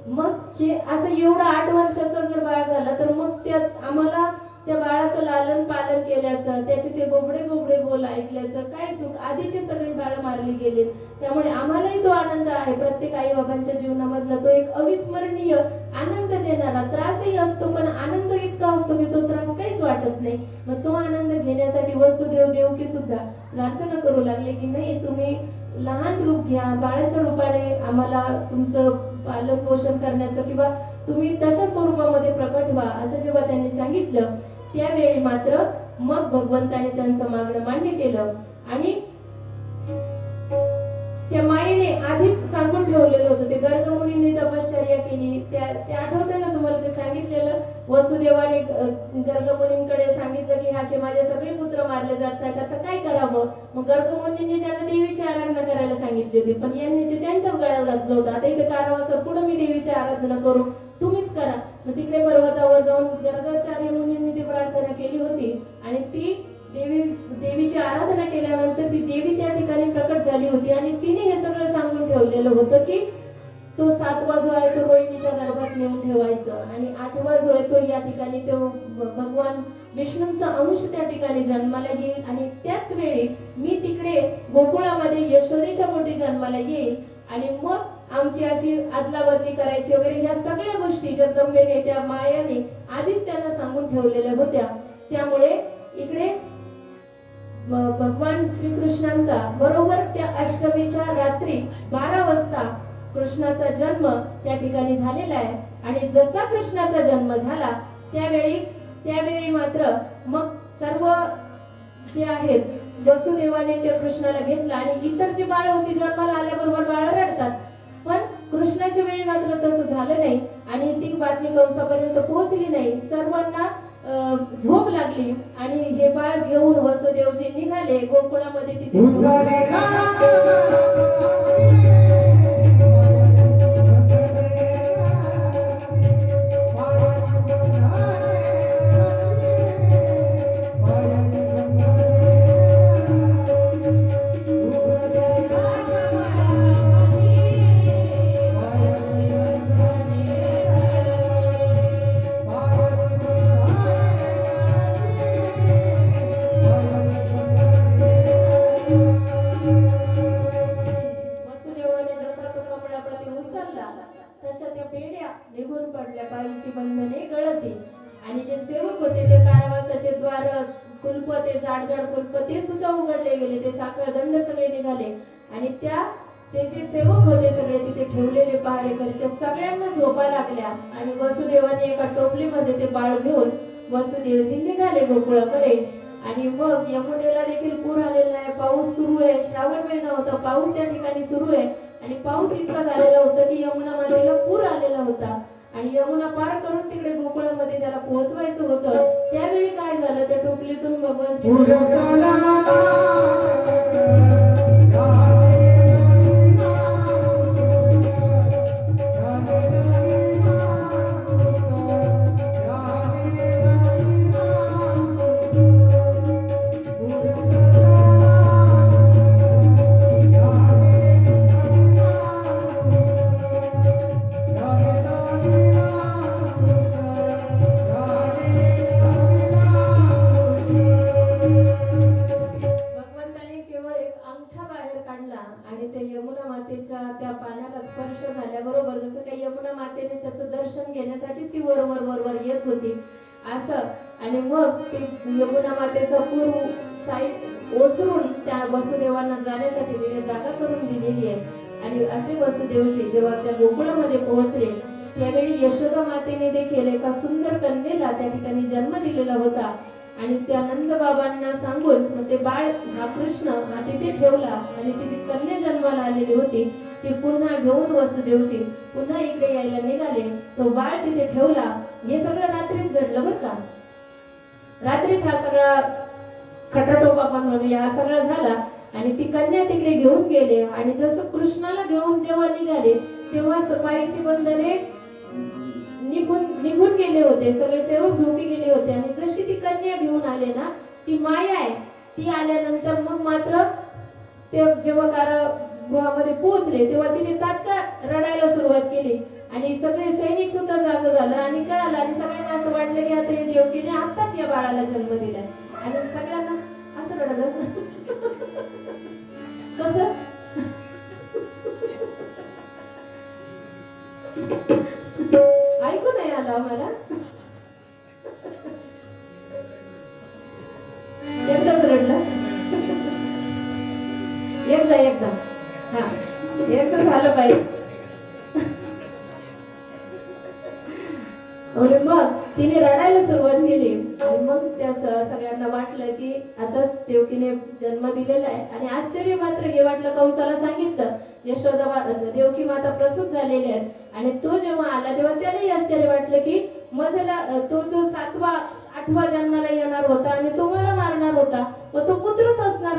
मग हे असं एवढं 8 वर्षाचा जर बाळ झाला तर मग त्यात आम्हाला त्या बाळाचं लालन पालन केल्याचं, त्याचे ते बोबडे बोल ऐकल्याचं काय सुख. आधीची सगळी बाळं मारली गेली, त्यामुळे आम्हालाही तो आनंद आहे. प्रत्येक आई बाबांच्या जीवनामधला तो एक अविस्मरणीय आनंद देणारा. त्रासही असतो पण आनंद इतका असतो की तो त्रास काहीच वाटत नाही. मग तो आनंद घेण्यासाठी वसुदेव देवकी सुद्धा प्रार्थना करू लागले की नाही, तुम्ही लहान रूप घ्या, बाळाच्या रूपाने आम्हाला तुमचं पालन पोषण करण्याचं किंवा तुम्ही तशा स्वरूपामध्ये प्रकट व्हा, असं जेव्हा त्यांनी सांगितलं, त्यावेळी मात्र मग भगवंताने त्यांचं मागणं मान्य केलं. आणि त्या मायेने आधीच सांगून ठेवलेलं होतं, ते गर्गमुनींनी तपश्चर्या केली, ते आठवतं ना तुम्हाला, ते सांगितलेलं. वसुदेवाने गर्गमुनींकडे सांगितलं की असे माझे सगळे पुत्र मारले जात आहेत, आता काय करावं. मग गर्गमुनींनी त्यांना देवीची आराधना करायला सांगितली होती, पण यांनी ते त्यांच्याच गळ्यात घातलं होतं. आता इथे कारावासात पुढे मी देवीची आराधना करू, तुम्हीच करा. मग तिकडे पर्वतावर जाऊन गर्गाचार्य मुनींनी ती प्रार्थना केली होती आणि ती देवीची आराधना केल्यानंतर ती देवी त्या ठिकाणी प्रकट झाली होती. आणि तिने हे सगळं सांगून ठेवलेलं होतं की तो 7वा जो आहे तो रोहिणीच्या गर्भात नेऊन ठेवायचं आणि 8वा जो आहे तो या ठिकाणी तो भगवान विष्णूंचा अंश त्या ठिकाणी जन्माला येईल. आणि त्याच वेळी मी तिकडे गोकुळामध्ये यशोदेच्या पोटी जन्माला येईल आणि मग आमची अशी आदलाबदली करायची वगैरे, ह्या सगळ्या गोष्टी जगदंबेने त्या मायाने आधीच त्यांना सांगून ठेवलेल्या होत्या. त्यामुळे इकडे भगवान श्रीकृष्णांचा बरोबर त्या अष्टमीच्या रात्री 12 वाजता कृष्णाचा जन्म त्या ठिकाणी झालेला आहे. आणि जसा कृष्णाचा जन्म झाला त्यावेळी मात्र मग सर्व जे आहेत वसुदेवाने त्या कृष्णाला घेतला आणि इतर जी बाळ होती जन्माला आल्याबरोबर बाळ रडतात, पण कृष्णाच्या वेळी मात्र तसं झालं नाही आणि ती बातमी कंसापर्यंत पोहोचली नाही. सर्वांना झोप लागली आणि हे बाळ घेऊन वसुदेवजी निघाले गोकुळामध्ये. तिथे तशा त्या पेढ्या निघून पडल्या, पायीची बंधने गळती आणि जे सेवक होते ते कारावासाचे द्वार कुलप ते जाड कुलप ते सुद्धा उघडले गेले, ते साखळ दंड सगळे निघाले आणि ते जे सेवक होते सगळे तिथे ठेवलेले पहारेकरी त्या सगळ्यांना झोपा लागल्या आणि वसुदेवाने एका टोपलीमध्ये ते बाळ घेऊन वसुदेवजी निघाले गोकुळाकडे. आणि मग यमुनेला देखील पूर आलेला आहे, पाऊस सुरू आहे, श्रावण महिना होता, पाऊस त्या ठिकाणी सुरू आहे आणि पाऊस इतका झालेला होता की यमुना मातेला पूर आलेला होता आणि यमुना पार करून तिकडे गोकुळामध्ये त्याला पोहोचवायचं होतं. त्यावेळी काय झालं, त्या टोपलीतून भगवान त्या पाण्याला स्पर्श झाल्याबरोबर जसं काही यमुना मातेने त्याचं दर्शन घेण्यासाठी ती वर येत होती असं. आणि मग ते यमुना मातेचा पूर साईड ओसरून त्या वसुदेवांना जाण्यासाठी तिने जागा करून दिलेली आहे. आणि असे वसुदेवजी जेव्हा त्या गोकुळामध्ये पोहोचले त्यावेळी यशोदा मातेने देखील एका सुंदर कन्येला त्या ठिकाणी जन्म दिलेला होता आणि त्या नंद बाबांना सांगून मग ते बाळ हा कृष्ण हा तिथे ठेवला आणि तिची कन्या जन्माला आलेली होती ती पुन्हा घेऊन वसुदेवजी पुन्हा इकडे यायला निघाले. तो बाळ तिथे ठेवला. हे सगळं रात्रीत घडलं बरं का. रात्रीत हा सगळा खटाटोप आपण म्हणूया हा सगळा झाला आणि ती कन्या तिकडे घेऊन गेले आणि जसं कृष्णाला घेऊन जेव्हा निघाले तेव्हा सफाईची बंधने निघून गेले होते, सगळे सेवक झोपी गेले होते आणि जशी ती कन्या घेऊन आले ना ती माया आहे ती आल्यानंतर मग मात्र ते जेव्हा कारागृहामध्ये पोहोचले तेव्हा तिने तात्काळ रडायला सुरुवात केली आणि सगळे सैनिक सुद्धा जाग झालं आणि कळालं आणि सगळ्यांना असं वाटलं की आता हे देवकीने आत्ताच या बाळाला जन्म दिलाय आणि सगळ्यांना असं रडलं कसं ऐकू नाही आलं आम्हाला. एकदाच रडलं एकदा हा एकदा झालं पाहिजे. आणि मग तिने रडायला सुरुवात केली आणि मग त्या सगळ्यांना वाटलं की आताच देवकीने जन्म दिलेला आहे आणि आश्चर्य मात्र हे वाटलं. कंसाला सांगितलं यशोदा देवकी माता प्रसूत झालेली आहे आणि तो जेव्हा आला तेव्हा त्यालाही आश्चर्य वाटलं की मजला तो जो 7वा 8वा जन्माला येणार होता आणि तो मला मारणार होता मग तो पुत्रच असणार.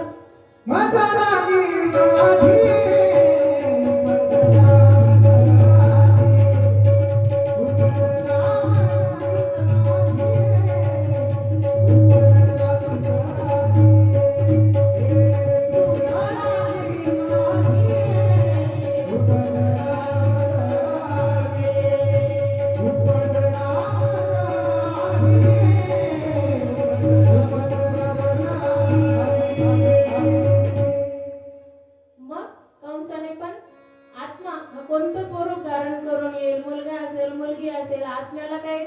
कोणतं स्वरूप धारण करून येईल, मुलगा असेल मुलगी असेल, आत्म्याला काय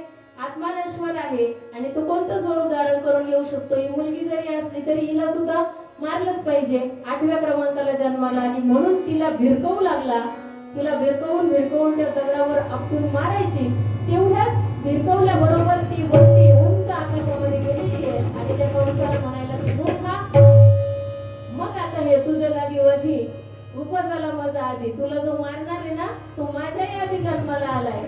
आत्मा नश्वर आहे आणि तो कोणतं स्वरूप धारण करून येऊ शकतो. ही मुलगी जरी असली तरी हिला सुद्धा मारलंच पाहिजे. 8व्या क्रमांकाला जन्माला आली म्हणून तिला भिरकवू लागला. तिला भिरकवून त्या दगडावर आपटून मारायची. तेवढ्यात भिरकवल्या बरोबर ती वरती उंच आकाशामध्ये गेलेली आहे आणि त्या कंसाला म्हणायला की मूर्खा मग आता हे तुझं लागी वधी उपजाला मजा आधी. तुला जो मारणार आहे ना तो माझ्याही आधी जन्माला आलाय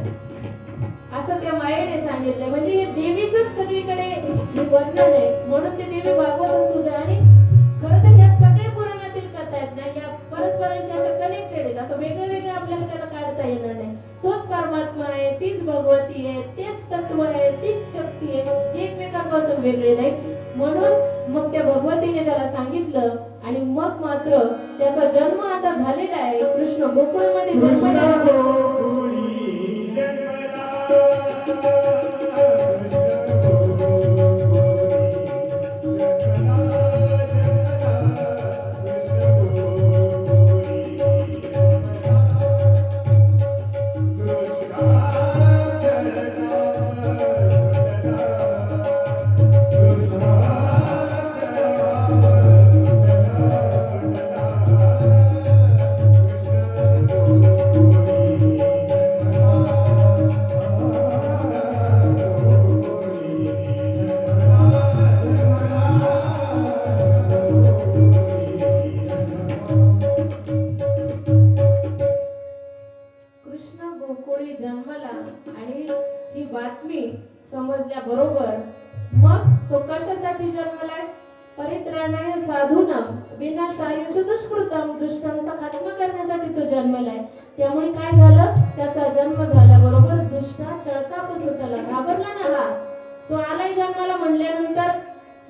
असं त्या मायेने सांगितलंय. म्हणजे हे देवीच सगळीकडे हे वर्णन आहे म्हणून ते देवी भागवत सुद्धा. आणि खरं तर ह्या सगळ्या पुराणातील कथा आहेत ना या परस्परांशी अशा कनेक्टेड आहेत. असं वेगळं आपल्याला त्याला काढता येणार नाही. तोच परमात्मा आहे, तीच भगवती आहे, तेच तत्व आहे, तीच शक्ती आहे, हे एकमेकांपासून वेगळे नाही. म्हणून मग त्या भगवतीने त्याला सांगितलं आणि मग मात्र त्याचा जन्म आता झालेला आहे. कृष्ण गोकुळमध्ये जन्मला Krishna तो कशासाठी जन्मलाय? परित्राणाय साधूनाम विनाशाय च दुष्कृतम, दुष्टांचा खात्मा करण्यासाठी तो जन्मलाय. त्यामुळे काय झालं, त्याचा जन्म झाल्याबरोबर दुष्टा चळकाप सुटला, घाबरला ना हा. तो आलाय जन्माला म्हणल्यानंतर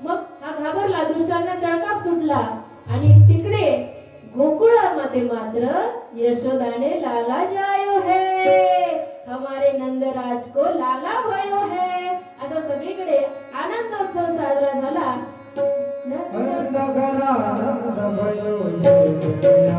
मग हा घाबरला, दुष्टांना चळकाप सुटला. आणि तिकडे गोकुळामध्ये मात्र यशोदाने लाला जायो है, हमारे नंदराज को लाला भयो है, आता सगळीकडे आनंदोत्सव साजरा झाला. आनंद करा आनंद भयो जय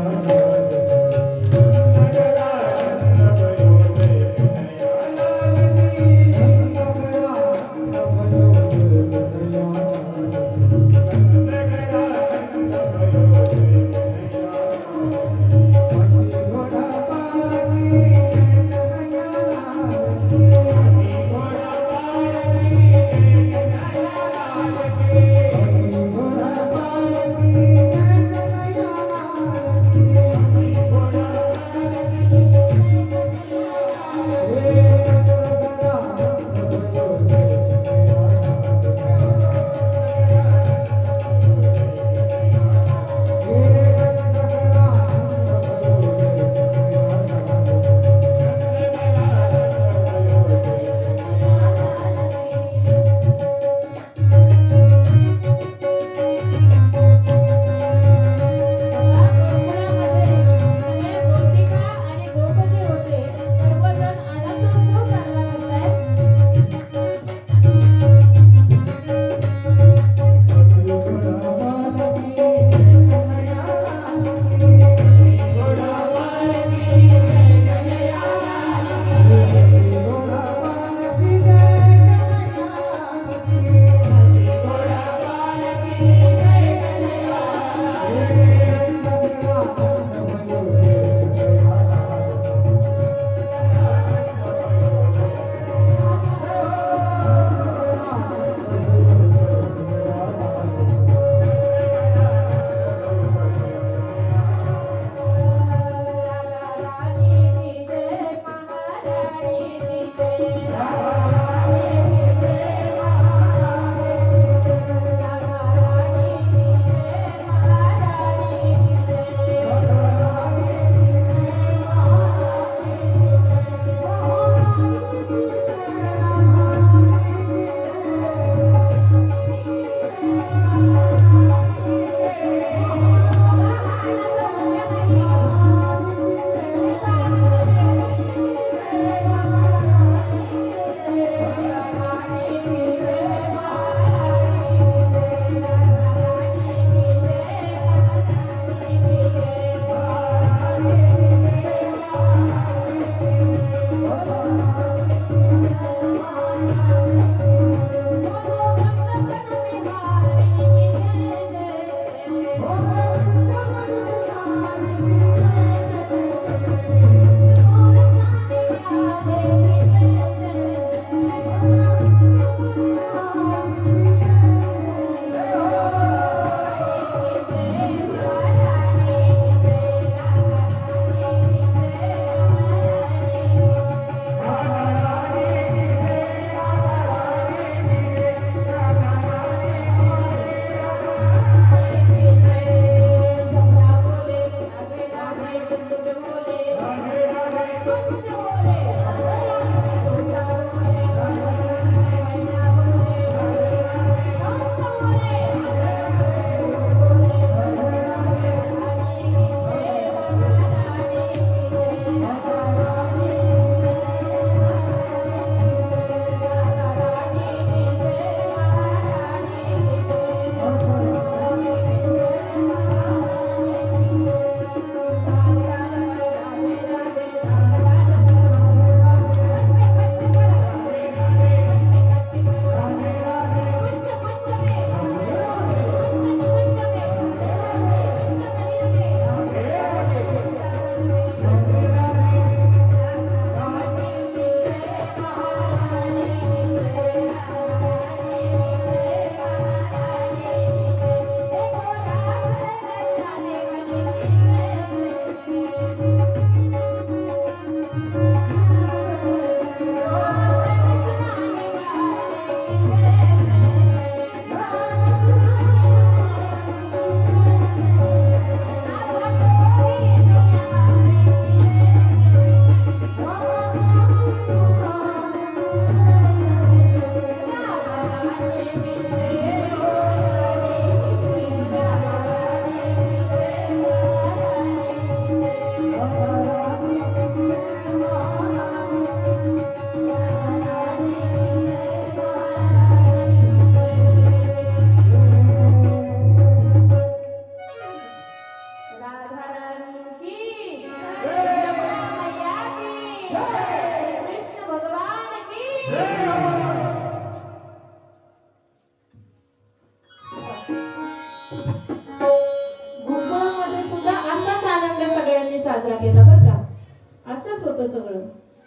होतं सगळं,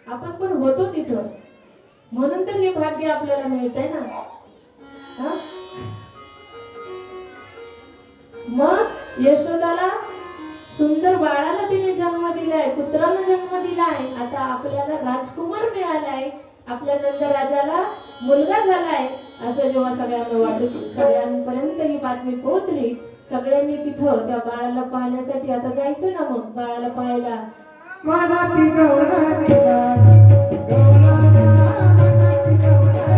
आपण पण होतो तिथं, म्हणून तर हे भाग्य आपल्याला मिळतंय ना. हा? मग यशोदाला सुंदर बाळाला तिने जन्म दिलाय, पुत्राला जन्म दिलाय. आता आपल्याला राजकुमार मिळालाय, आपल्या नंदराजाला मुलगा झालाय. असं जेव्हा सगळ्यांना वाटत, सगळ्यांपर्यंत ही बातमी पोहोचली, सगळ्यांनी तिथं त्या बाळाला पाहण्यासाठी आता जायचं ना. मग बाळाला पाहायला मनाती गवळा दिला गवळा मनाती गवळा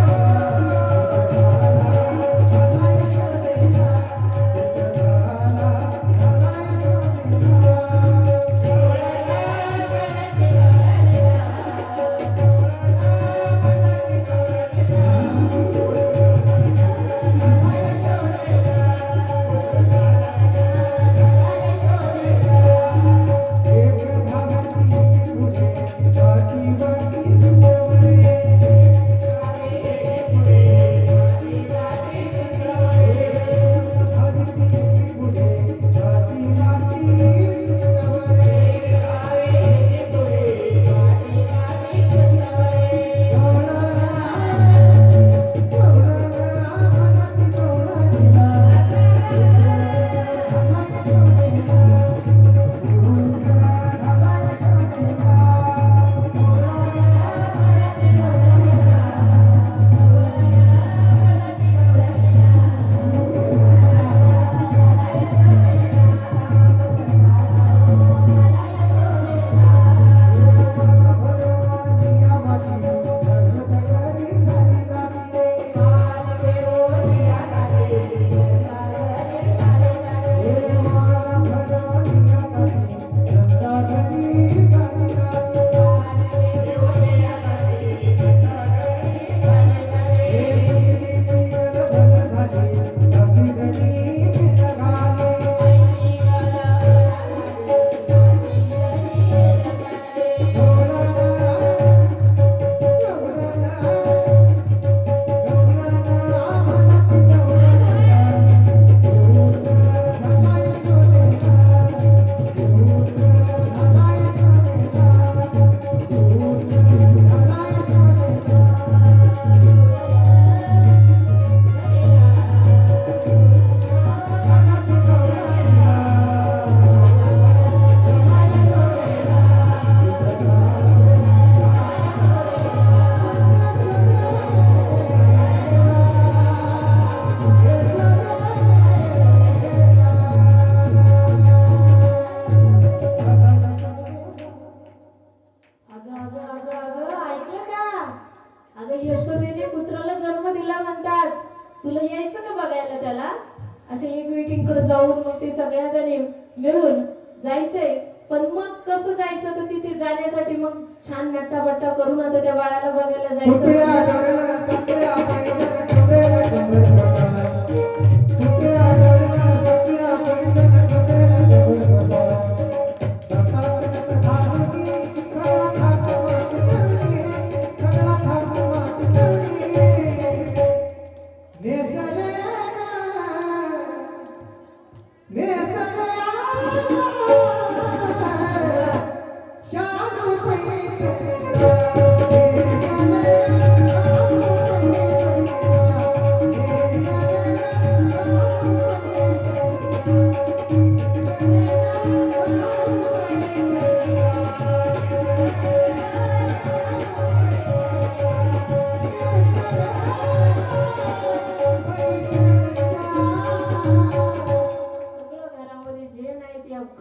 असे एकमेकींकडे जाऊन मग ते सगळ्या जणी मिळून जायचंय. पण मग कसं जायचं, तर तिथे जाण्यासाठी मग छान नट्टाबट्टा करून आता त्या बाळाला बघायला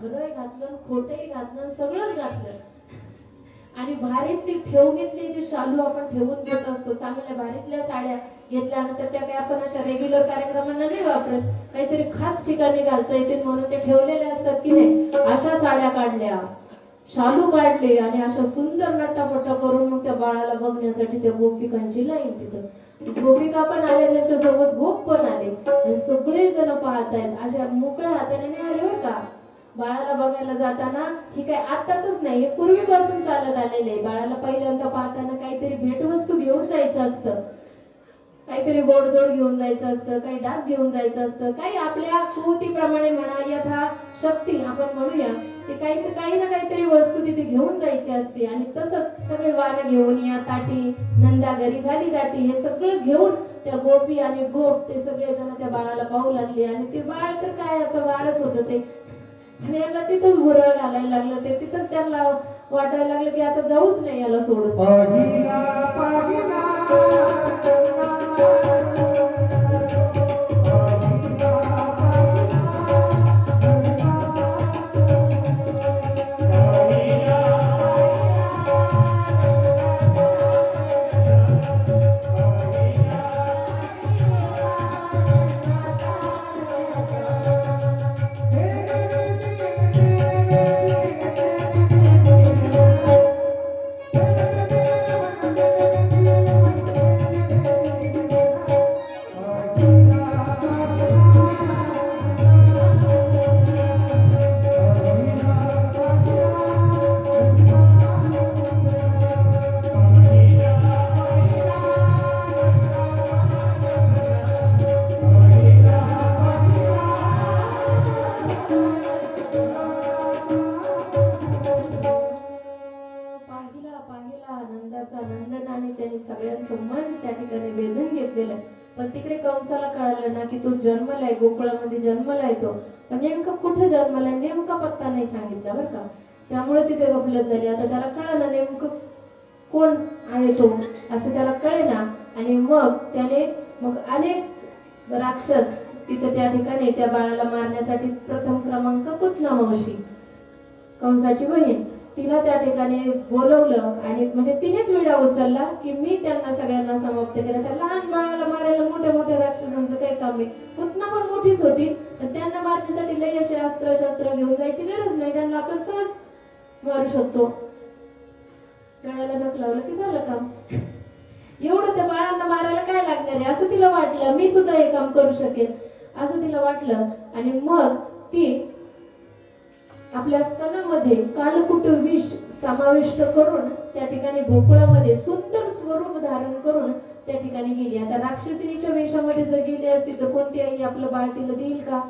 खरंही घातलं, खोटंही घातलं, सगळंच घातलं. आणि भारीतली ठेवणीतली जी शालू आपण ठेवून घेत असतो, चांगल्या भारीतल्या साड्या घेतल्यानंतर त्या काही आपण अशा रेग्युलर कार्यक्रमांना नाही वापरत, काहीतरी खास ठिकाणी घालता येतील म्हणून ते ठेवलेल्या असतात की नाही. अशा साड्या काढल्या, शालू काढले आणि अशा सुंदर नट्टापट्टा करून मग त्या बाळाला बघण्यासाठी त्या गोपिकांची लाईन. तिथं गोपिका पण आले, त्यांच्यासोबत गोप पण आले आणि सगळे जण पाहत आहेत. अशा मोकळ्या हाताने नाही आले बरं का. बाळाला बघायला जाताना ही काय आताच नाही, हे पूर्वीपासून चालत आलेले आहे. बाळाला पहिल्यांदा पाहताना काहीतरी भेटवस्तू घेऊन जायचं असतं. काहीतरी गोडधोड घेऊन जायचं असतं, काही डाग घेऊन जायचं असतं, काही आपल्या कुवतीप्रमाणे म्हणा, यथा शक्ती आपण म्हणूया, ते काही ना काहीतरी वस्तू तिथे घेऊन जायची असते. आणि तसंच सगळे वाण घेऊन या ताटी, नंदा घरी झाली दाटी, हे सगळं घेऊन त्या गोपी आणि गोप ते सगळे जण त्या बाळाला पाहू लागले. आणि ते बाळ तर काय आता बाळच होतं, ते सगळ्यांना तिथंच भुरळ घालायला लागलं. ते तिथंच त्यांना वाटायला लागलं की आता जाऊच नाही याला सोडून. पाहिला पाहिला सगळ्यांचं मन त्या ठिकाणी वेधून घेतलेलं. पण तिकडे कंसाला कळालं ना की तो जन्मलाय, गोकुळामध्ये जन्मलाय तो, पण नेमकं कुठे जन्मलाय नेमका पत्ता नाही सांगितला बरं का. त्यामुळे तिथे गफलत झाली. आता त्याला कळलं नेमकं कोण आहे तो, असं त्याला कळेना. आणि मग त्याने अनेक राक्षस तिथे त्या ठिकाणी त्या बाळाला मारण्यासाठी, प्रथम क्रमांक पुतना मावशी कंसाची बहीण, तिला त्या ठिकाणी बोलवलं. आणि म्हणजे तिनेच विडा उचलला की मी त्यांना सगळ्यांना समाप्त केलं. त्या लहान बाळाला मारायला मोठ्या मोठ्या राक्षसांचं काही काम आहे. पुतना पण मोठीच होती, तर त्यांना मारण्यासाठी लई असे शस्त्र घेऊन जायची गरज नाही, त्यांना आपण सहज मारू शकतो. गळ्याला नख लावलं की झालं काम. एवढं त्या बाळांना मारायला काय लागणार आहे असं तिला वाटलं. मी सुद्धा हे काम करू शकेल असं तिला वाटलं. आणि मग ती आपल्या स्तनामध्ये कालकुट विष समाविष्ट करून त्या ठिकाणी गोकुळामध्ये सुंदर स्वरूप धारण करून त्या ठिकाणी गेली. आता राक्षसिनीच्या वेशामध्ये जर गेली असती तर कोणती आई आपलं बाळ तिला देईल का?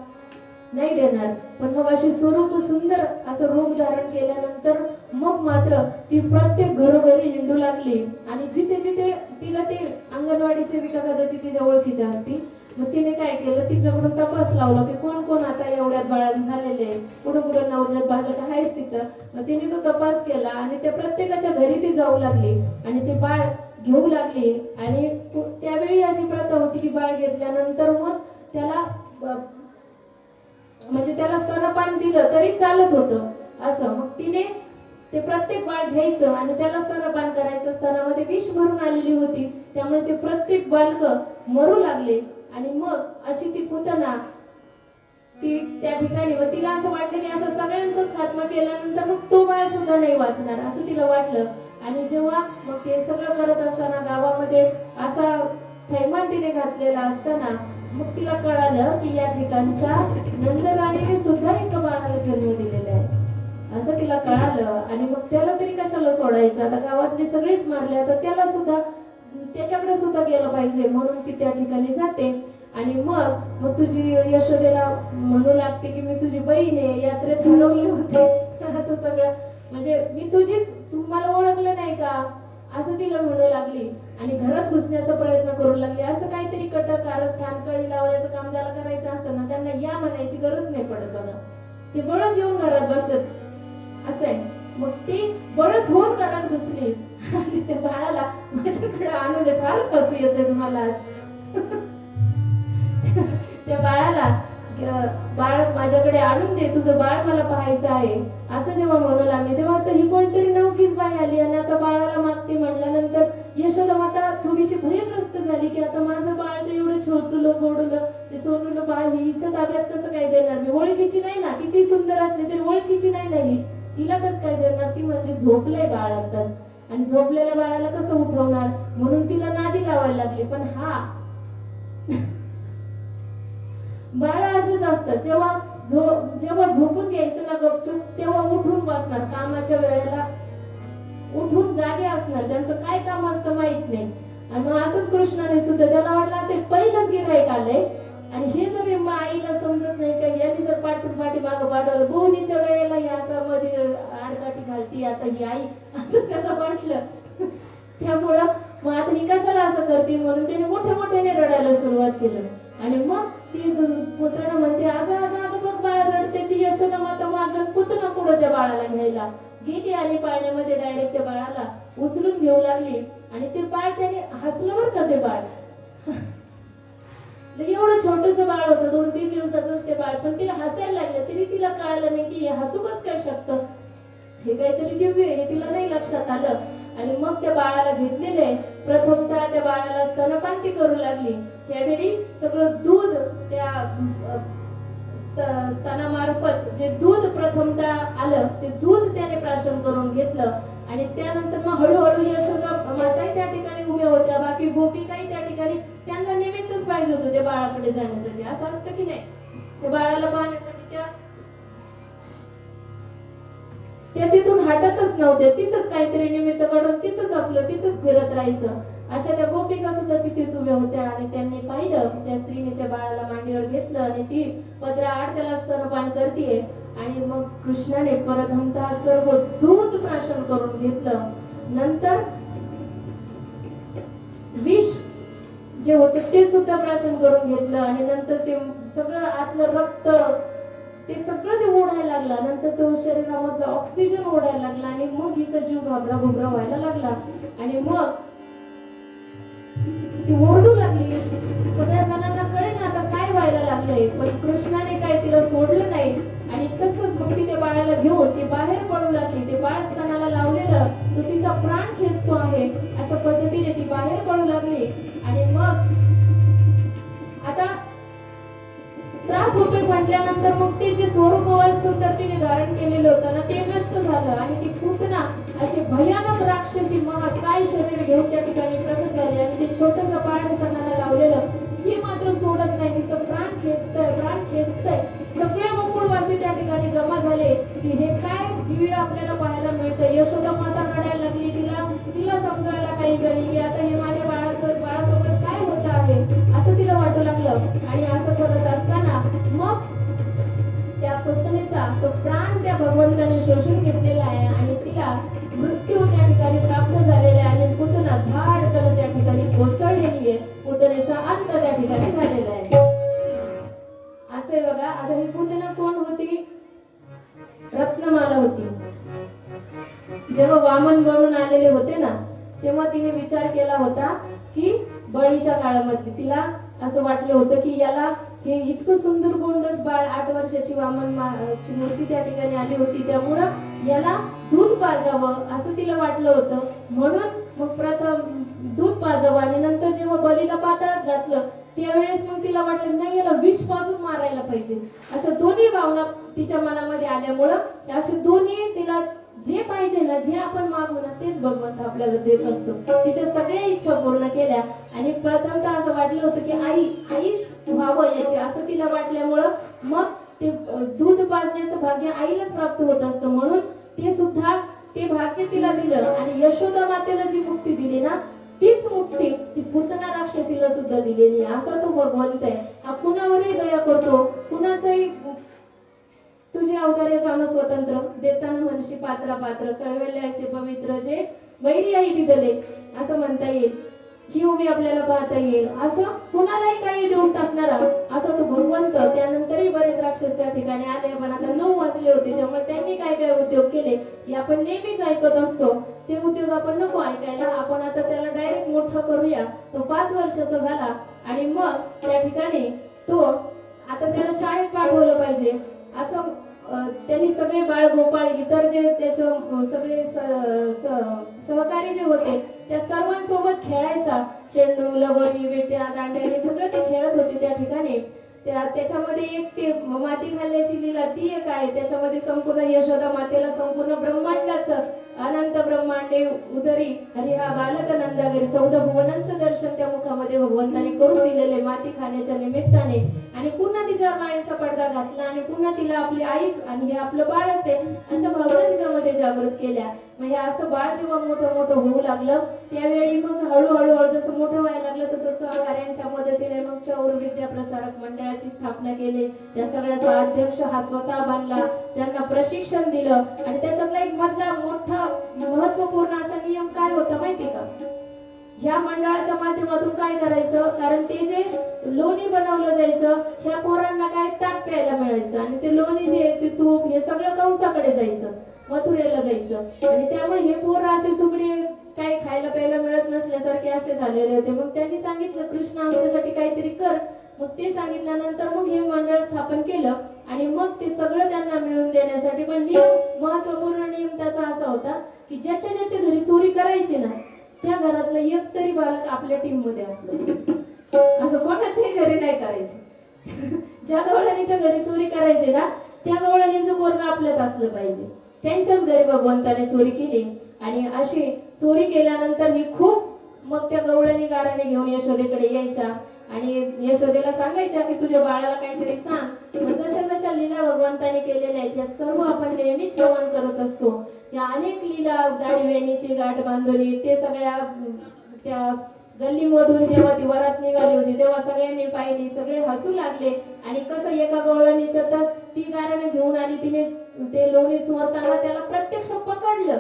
नाही देणार. पण मग अशी स्वरूप सुंदर असं रूप धारण केल्यानंतर मग मात्र ती प्रत्येक घरोघरी हिंडू लागली. आणि जिथे जिथे तिला ते अंगणवाडी सेविका कदाचित तिच्या ओळखीच्या असतील, मग तिने काय केलं, तिच्याकडून तपास लावला की कोण कोण आता एवढ्यात बाळांत झालेले, कुठं कुठं नवजात बालक आहेत तिथं. मग तिने तो तपास केला आणि त्या प्रत्येकाच्या घरी ती जाऊ लागली आणि ते बाळ घेऊ लागली. आणि त्यावेळी अशी प्रथा होती की बाळ घेतल्यानंतर मग त्याला म्हणजे त्याला स्तनपान दिलं तरी चालत होतं असं. मग तिने ते प्रत्येक बाळ घ्यायचं आणि त्याला स्तनपान करायचं. स्तनामध्ये विष भरून आलेली होती, त्यामुळे ते प्रत्येक बालक मरू लागले. आणि मग अशी ती पुतना ती त्या ठिकाणी, व तिला असं वाटलं की असं सगळ्यांचाच खात्मा केल्यानंतर मग तो बाळ सुद्धा नाही वाचणार असं तिला वाटलं. आणि जेव्हा मग ते सगळं करत असताना गावामध्ये असा थैमान तिने घातलेला असताना मग तिला कळालं की या ठिकाणच्या नंदराणीने सुद्धा एका बाळाला जन्म दिलेला आहे असं तिला कळालं. आणि मग त्याला तरी कशाला सोडायचं, आता गावातले सगळेच मारले, आता त्याला सुद्धा त्याच्याकडे सुद्धा गेलं पाहिजे म्हणून ती त्या ठिकाणी जाते. आणि मग तुझी यशोदेला म्हणू लागते की मी तुझी बहीण आहे, यात्रेत हरवले होते असं सगळं, म्हणजे मी तुझीच, तू मला ओळखलं नाही का असं तिला म्हणू लागली. आणि घरात घुसण्याचा प्रयत्न करू लागली. असं काहीतरी कटक कारस्थान कळी लावण्याचं काम ज्याला करायचं असतं ना, त्यांना या म्हणायची गरज नाही पडत बघा, ते बळच येऊन घरात बसतात असं आहे. मग ती बळच होऊन घरात घुसली आणि त्या बाळाला माझ्याकडे आणून दे. फारच हसू येते तुम्हाला आज. त्या बाळाला बाळ माझ्याकडे आणून दे, तुझं बाळ मला पाहायचं आहे असं जेव्हा म्हणू लागले तेव्हा आता ही कोणतरी नवकीच बाई आली आणि आता बाळाला मागते म्हणल्यानंतर यशोदा माता थोडीशी भयग्रस्त झाली की आता माझं बाळ तर एवढं छोटुलं गोडुलं ते सोनूलं बाळ हिच्या ताब्यात कसं काय देणार मी? ओळखीची नाही ना, किती सुंदर असली तरी ओळखीची नाही नाही, तिला कसं काय देणार? ती म्हणजे झोपलंय बाळ आताच, आणि झोपलेल्या बाळाला कसं उठवणार म्हणून तिला नादी लावायला लागली. पण हा बाळा असेच असतात, जेव्हा झोपून घ्यायचं ना गपचूप तेव्हा उठून बसणार, कामाच्या वेळेला उठून जागे असणार, त्यांचं काय काम असतं माहित नाही. आणि मग असंच कृष्णाने सुद्धा त्याला वाटलं ते पहिलंच गिऱ्हाईक आलंय आणि हे जर आईला समजत नाही का यांनी जर पाठी मागं पाठवलं बोनीच्या वेळेला ही असं मध्ये आडकाठी घालती आता ही आई असं त्याला वाटलं. त्यामुळं मग आता ही कशाला असं करते म्हणून त्याने मोठ्याने रडायला सुरुवात केलं. आणि मग ती पुतना म्हणते अगं अगं अगं बघ बाळ रडते. ती यशोदा माता मागं पुतना पुढं त्या बाळाला घ्यायला गेली आणि पाण्यामध्ये डायरेक्ट त्या बाळाला उचलून घेऊ लागली. आणि ते बाळ त्याने हसलं बरं का ते बाळ. एवढं छोटस बाळ होतं 2-3 दिवसाचंच ते बाळ पण ते हसायला लागलं तरी तिला कळालं नाही की हे हसू कसं काय शकतं. हे काहीतरी दिव्य हे तिला नाही लक्षात आलं. आणि मग त्या बाळाला घेतलेले प्रथमतः त्या बाळाला स्तनपान ती करू लागली. त्यावेळी सगळं दूध त्या स्तनामार्फत जे दूध प्रथमतः आलं ते दूध त्याने प्राशन करून घेतलं. आणि त्यानंतर मग हळूहळू यशोदा माताही त्या ठिकाणी उभ्या होत्या. बाकी गोपिकाही त्या ठिकाणी त्यांना निमित्तच पाहिजे होतं त्या बाळाकडे जाण्यासाठी. असं असतं की नाही त्या बाळाला पाहण्यासाठी त्या तिथून हटतच नव्हत्या. तिथंच काहीतरी निमित्त काढून तिथंच फिरत राहायचं. अशा त्या गोपिका सुद्धा तिथेच उभ्या होत्या. आणि त्यांनी पाहिलं त्या स्त्रीने त्या बाळाला मांडीवर घेतलं आणि ती पदराआड त्याला स्तनपान करतीये. आणि मग कृष्णाने प्रथमतः सर्व दूध प्राशन करून घेतलं. नंतर विष जे होते ते सुद्धा प्राशन करून घेतलं. आणि नंतर ते सगळं आतलं रक्त ते सगळं ते ओढायला लागला. नंतर तो शरीरामधला ऑक्सिजन ओढायला लागला. आणि मग हिचा जीव घाबरा घुबरा व्हायला लागला. आणि मग ती ओरडू लागली. सगळ्या जणांना कळेना आता काय व्हायला लागलंय. पण कृष्णाने काय तिला सोडलं नाही. आणि तसंच मग ती त्या बाळाला घेऊन ती बाहेर पडू लागली. ते बाळ स्तनाला लावलेलं तो तिचा प्राण खेचतो आहे अशा पद्धतीने ती बाहेर पडू लागली. आणि मग आता त्रास होतोय म्हटल्यानंतर मग ते जे स्वरूपवान सुंदर तिने धारण केलेलं होतं ना ते नष्ट झालं. आणि ती पुतना अशी भयानक राक्षसी महाकाय शरीर घेऊन त्या ठिकाणी प्रकट झाली. आणि ते छोटंसं बाळ स्तनाला लावलेलं हे मात्र सोडत नाही. तिचं प्राण खेचतंय. सगळे गोकुळवासी त्या ठिकाणी जमा झाले की हे काय दिव्य आपल्याला पाहायला मिळतं. यशोदा माता रडायला लागली. तिला समजायला काही झाली की आता हे माझ्या बाळासोबत काय होत आहे असं तिला वाटू लागलं. आणि असं करत असताना मग त्या पुतणेचा तो प्राण त्या भगवंताने शोषून घेतलेला आहे. आणि तिला मृत्यू त्या ठिकाणी प्राप्त झालेला आहे. आणि पुतना धाडकन त्या ठिकाणी कोसळलेली आहे. पुतणेचा अंत त्या ठिकाणी झालेला आहे. असे बघा. आता ही पुतना कोण होती. रत्नमाला होती. जेव्हा वामन बनून आलेले होते ना तेव्हा तिने विचार केला होता की बळीच्या काळामध्ये तिला असं वाटलं होतं की याला हे इतकं सुंदर गोंडस बाळ 8 वर्षाची वामनची मूर्ती त्या ठिकाणी आली होती त्यामुळं याला दूध पाजावं असं तिला वाटलं होतं. म्हणून मग प्रथम दूध पाजावं आणि नंतर जेव्हा बलीला पाताळात घातलं त्यावेळेस मग तिला वाटलं नाही याला विष पाजून मारायला पाहिजे. अशा दोन्ही भावना तिच्या मनामध्ये आल्यामुळं असे दोन्ही तिला जे पाहिजे ना जे आपण मागू ना तेच भगवंत आपल्याला देत असतो. तिच्या सगळ्या इच्छा पूर्ण केल्या. आणि प्रथमतः असं वाटलं होतं की आईच व्हावं याची असं तिला वाटल्यामुळं मग ते दूध पाजण्याचं भाग्य आईलाच प्राप्त होत असतं. म्हणून ते सुद्धा ते भाग्य तिला दिलं. आणि यशोदा मातेला जी मुक्ती दिली ना तीच मुक्ती ती पुतना राक्षसीला सुद्धा दिलेली. असा तो भगवंत आहे. हा कुणावरही दया करतो. कुणाचाही तुझे अवतारे जाणं स्वतंत्र देताना म्हणशी पात्र कळवले असे पवित्र जे वैरी आई दिदले असं म्हणता येईल. ही उभी आपल्याला पाहता येईल. असं कुणालाही काही देऊन टाकणारा असा तो भगवंत. त्यानंतरही बरेच राक्षस त्या ठिकाणी आले. पण आता 9 वाजले होते त्यामुळे त्यांनी काय काय उद्योग केले हे आपण नेहमीच ऐकत असतो. ते उद्योग आपण नको ऐकायला. आपण आता त्याला डायरेक्ट मोठा करूया. तो 5 वर्षाचा झाला आणि मग त्या ठिकाणी तो आता त्याला शाळेत पाठवलं पाहिजे असं त्यांनी सगळे बाळ गोपाळ इतर जे त्याचं सगळे सहकारी जे होते त्या सर्वांसोबत खेळायचा. चेंडू लगोरी विट्या दांड्या हे सगळं ते खेळत होते त्या ठिकाणी. त्याच्यामध्ये एक ते माती घालण्याची लीला ती एक आहे. त्याच्यामध्ये संपूर्ण यशोदा मातेला संपूर्ण ब्रह्मांडाचं अनंत ब्रह्मांडे उदरी हरी हा बालक नंदागरी 14 भुवनांचं दर्शन त्या मुखामध्ये भगवंताने करून दिलेले माती खाण्याच्या निमित्ताने. आणि पुन्हा तिच्या मायेचा पडदा घातला आणि पुन्हा तिला आपली आईच आणि हे आपलं बाळच आहे अशा भावना तिच्यामध्ये जागृत केल्या. म्हणजे असं बाळ जेव्हा मोठं मोठं होऊ लागलं त्यावेळी मग हळूहळू जसं मोठं व्हायला लागलं तसं सहकार्यांच्या मदतीने मग चौर विद्या प्रसारक मंडळाची स्थापना केली. त्या सगळ्याचा अध्यक्ष हा स्वतः बनला, त्यांना प्रशिक्षण दिलं आणि त्याच्यातला एक मधला मोठा महत्वपूर्ण असा नियम काय होता माहिती का? ह्या मंडळाच्या माध्यमातून काय करायचं, कारण ते जे लोणी बनवलं जायचं ह्या पोरांना काय ताक प्यायला मिळायचं आणि ते लोणी जे ते तूप हे सगळं कंसाकडे जायचं, मथुरेला जायचं आणि त्यामुळे हे पोर असे सुगडी काही खायला प्यायला मिळत नसल्यासारखे असे झालेले होते. मग त्यांनी सांगितलं कृष्ण आमच्यासाठी काहीतरी कर. मग ते सांगितल्यानंतर मग हे मंडळ स्थापन केलं आणि मग ते सगळं त्यांना मिळवून देण्यासाठी पण नियम महत्वपूर्ण नियम त्याचा असा होता की ज्याच्या ज्याच्या घरी चोरी करायची ना त्या घरातलं एक तरी बालक आपल्या टीम मध्ये असलं, असं कोणाच्याही घरी नाही करायचे. ज्या गवळणीच्या घरी चोरी करायची ना त्या गवळणीचं पोरग आपल्यात असलं पाहिजे. त्यांच्याच घरी भगवंताने चोरी केली आणि अशी चोरी केल्यानंतर ही खूप मग त्या गवळणी गाराने घेऊन यशोदेकडे यायच्या आणि यशोदेला सांगायच्या की तुझ्या बाळाला काहीतरी सांग. मग जशा जशा लीला भगवंताने केलेल्या आहेत त्या सर्व आपण नेहमीच श्रवण करत असतो. त्या अनेक लीला, गाडी वेणीची गाठ बांधली, ते सगळ्या त्या गल्लीमधून जेव्हा ती वरात निघाली होती तेव्हा सगळ्यांनी पाहिली, सगळे हसू लागले. आणि कसं एका गवळणीचं तर ती गाराने घेऊन आली, तिने ते लोणी चोरताना त्याला प्रत्यक्ष पकडलं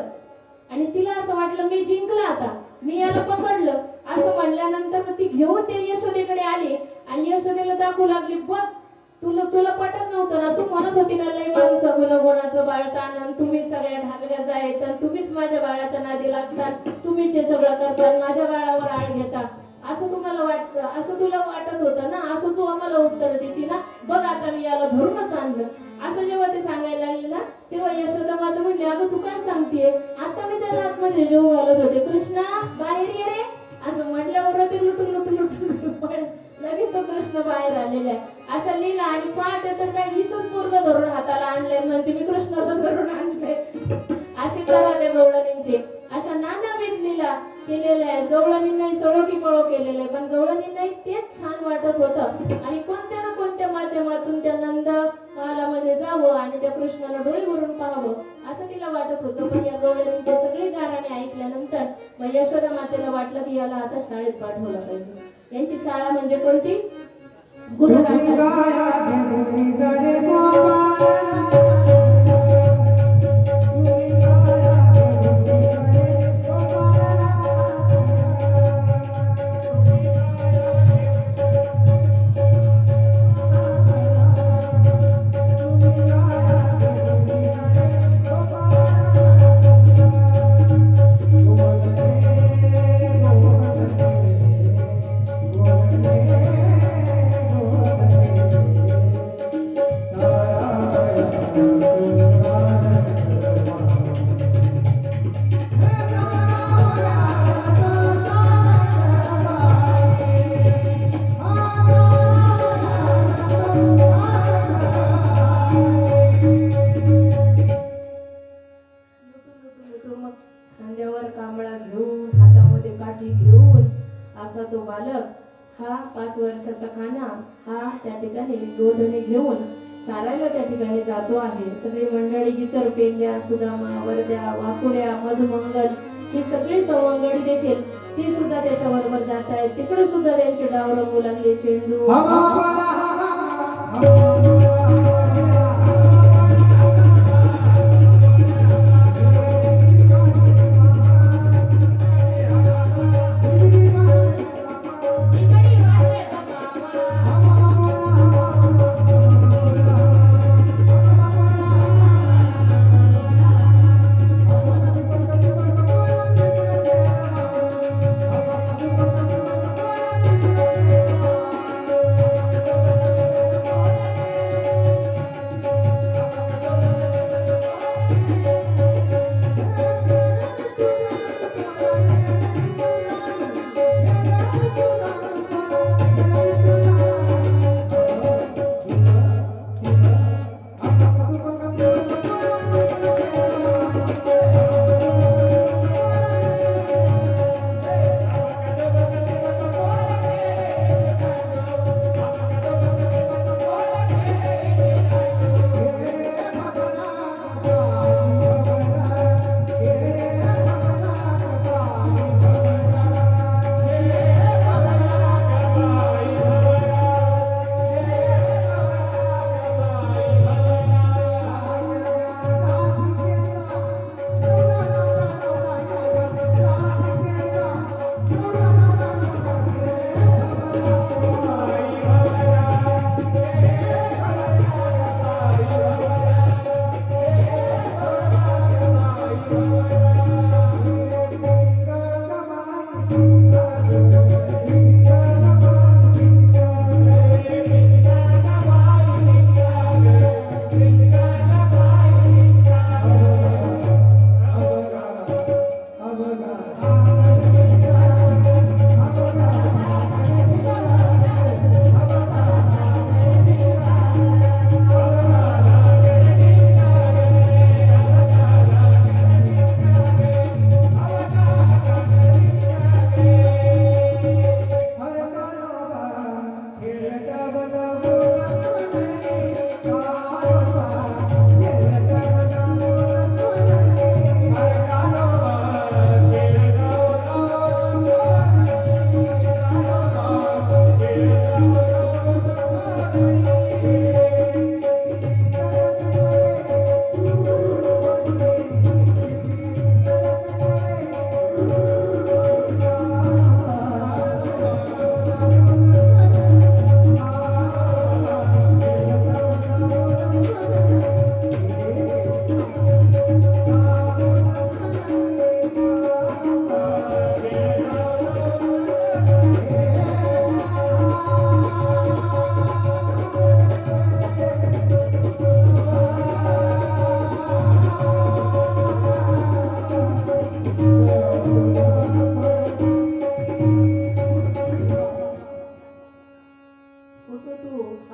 आणि तिला असं वाटलं मी जिंकलं, आता मी याला पकडलं असं म्हणल्यानंतर मग ती घेऊन ते यशोदेकडे आली आणि यशोदेला दाखवू लागली, बघ तुला पटत नव्हतं ना, तू म्हणत होती ना लय माझं सगुण गुणाचं बाळतान आणि तुम्हीच सगळ्या ढालग्या जायत आणि तुम्हीच माझ्या बाळाच्या नादी लागतात, तुम्हीच हे सगळं करतात, माझ्या बाळावर आळ घेता, असं तुम्हाला वाटतं, असं तुला वाटत होतं ना, असं तू आम्हाला उत्तर देते ना, बघ आता मी याला धरूनच आणलं. असं जेव्हा ते सांगायला लागले ना तेव्हा यशोदा माता म्हणली, अगं तू काय सांगतेय, आता मी त्याला आतमध्ये जेव घालत होते, कृष्णा बाहेर ये रे असं म्हटल्यावर ते लुटून लुटून लुटून लगेच तो कृष्ण बाहेर आलेला आहे. अशा लीला आणि पाहते तर काय हीच पोरग धरून हाताला आणले म्हणते मी कृष्णाला धरून आणले. अशी करा त्या गवळणींचे अशा नानाविध लीला केलेल्या आहेत. गवळणींनाही सळो की पळो केलेले, पण गवळणींनाही तेच छान वाटत होतं आणि कोणत्या ना कोणत्या माध्यमातून त्या नंद महालामध्ये जावं आणि त्या कृष्णाला डोळे भरून पाहावं असं तिला वाटत होतं. पण या गवळणींचे सगळे गाराणे ऐकल्यानंतर मग यशोदा मातेला वाटलं की याला आता शाळेत पाठवलं पाहिजे. यांची शाळा म्हणजे कोणती? खांद्यावर कांबळा घेऊन हातामध्ये काठी घेऊन असा तो बालक हा 5 वर्षाचा कान्हा हा त्या ठिकाणी गोधने घेऊन चालायला त्या ठिकाणी जातो आहे. सगळी मंडळी इतर पेंड्या, सुदामा, वरद्या, वाकुड्या, मधुमंगल ही सगळी सवंगडी देखील ती सुद्धा त्याच्या बरोबर जात आहेत. तिकडे सुद्धा त्यांचे डाव रंगू लागले, चेंडू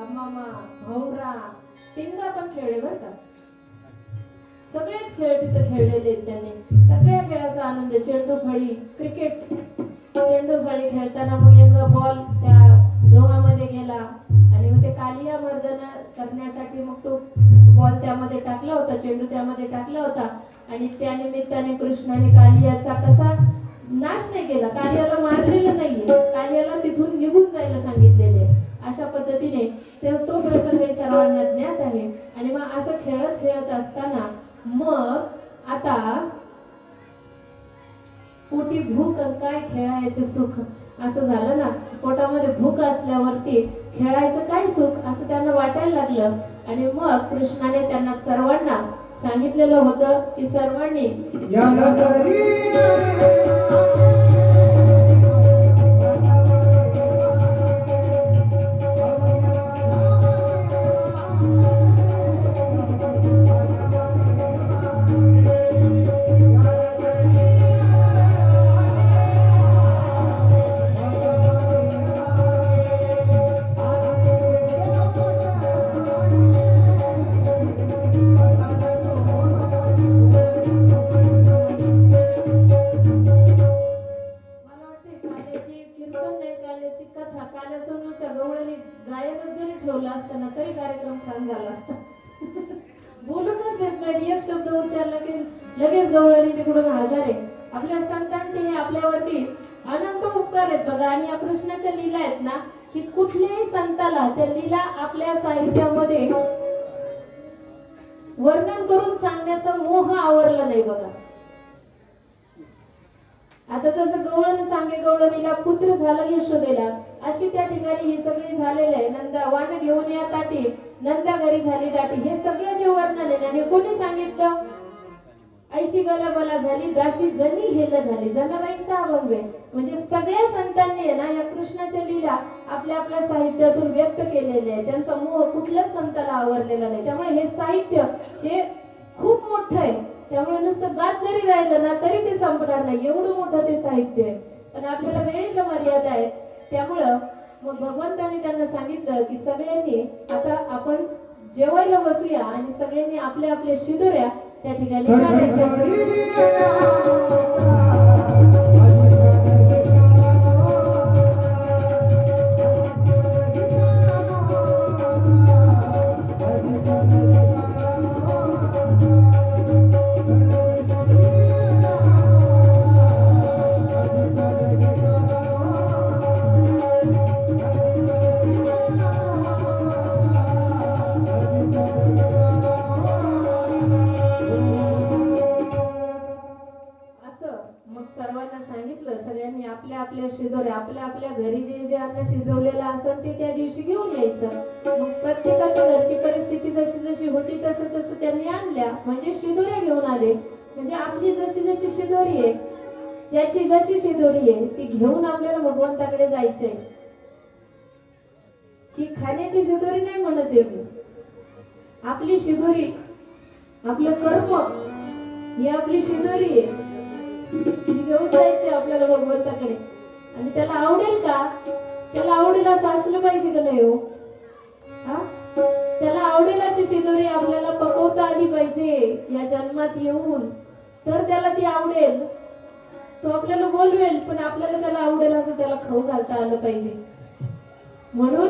बागमामा, भौरा, टिंगा पण खेळले बरं का. सगळेच खेळ तिथे खेळलेले आहेत त्यांनी. सगळ्या खेळाचा आनंद, चेंडू फळी, क्रिकेट, चेंडू फळी खेळताना मग एकदा बॉल त्या गव्हामध्ये गेला आणि मग ते कालिया मर्दन करण्यासाठी मग तो बॉल त्यामध्ये टाकला होता, चेंडू त्यामध्ये टाकला होता आणि त्या निमित्ताने कृष्णाने कालियाचा कसा नाश नाही केला, कालियाला मारलेलं नाहीये, कालियाला तिथून निघून जायला सांगितलेले. अशा पद्धतीने तो प्रसंग सर्वांना ज्ञात आहे. आणि मग असं खेळत खेळत असताना मग आता पोटी भूक आणि काय खेळायचे सुख असं झालं ना. पोटामध्ये भूक असल्यावरती खेळायचं काय सुख असं त्यांना वाटायला लागलं. आणि मग कृष्णाने त्यांना सर्वांना सांगितलेलं होतं की सर्वांनी या नगरी तरी कार्यक्रम छान झाला असता. बोलूनच देत नाही, एक शब्द उच्चारला की लगेच गवळणी तिकडून हजर आहे. आपल्या संतांचे हे आपल्यावरती अनंत उपकार आहेत बघा. आणि या कृष्णाच्या लीला आहेत ना की कुठल्याही संताला त्या लीला आपल्या साहित्यामध्ये वर्णन करून सांगण्याचा मोह आवरला नाही बघा. आता जसं गवळण सांगे गवळणीला पुत्र झाला यशोदेला, अशी त्या ठिकाणी ही सगळी झालेले आहे. नंदा वाण घेऊन या ताटी, नंदा घरी झाली दाटी, हे सगळं जे वर्णन आहे ना हे कोणी सांगितलं? ऐसी गला बला झाली दासी जनी हेल झाली, जनाबाईंचा अभंग आहे. म्हणजे सगळ्या संतांनी ना या कृष्णाच्या लीला आपल्या आपल्या साहित्यातून व्यक्त केलेले आहे. त्यांचा मोह कुठल्याच संताला आवरलेला नाही. त्यामुळे हे साहित्य हे खूप मोठं आहे. त्यामुळे नुसतं गात जरी राहिलं ना तरी ते संपणार नाही, एवढं मोठं ते साहित्य आहे. पण आपल्याला वेळेच्या मर्यादा आहेत. त्यामुळं मग भगवंताने त्यांना सांगितलं की सगळ्यांनी आता आपण जेवायला बसूया आणि सगळ्यांनी आपल्या आपल्या शिदोऱ्या त्या ठिकाणी काढायच्या. सगळ्यांनी आपल्या आपल्या शिदोऱ्या आपल्या आपल्या घरी जे जे अन्न शिजवलेलं असेल ते त्या दिवशी घेऊन यायचं. मग प्रत्येकाच्या घरची परिस्थिती जशी जशी होती तसं तसं त्यांनी आणल्या, म्हणजे शिदोऱ्या घेऊन आले. म्हणजे आपली जशी जशी शिदोरी आहे, ज्याची जशी शिदोरी आहे ती घेऊन आपल्याला भगवंताकडे जायचंय. ही खाण्याची शिदोरी नाही म्हणत आहे मी, आपली शिदोरी, आपलं कर्म ही आपली शिदोरी आहे. घेऊन जायचे आपल्याला भगवंताकडे. आणि त्याला आवडेल का? त्याला आवडेल असं असलं पाहिजे का नाही हो? त्याला आवडेल अशी शिदोरी आपल्याला पकवता आली पाहिजे या जन्मात येऊन, तर त्याला ती आवडेल. तो आपल्याला बोलवेल पण आपल्याला त्याला आवडेल असं त्याला खाऊ घालता आलं पाहिजे. म्हणून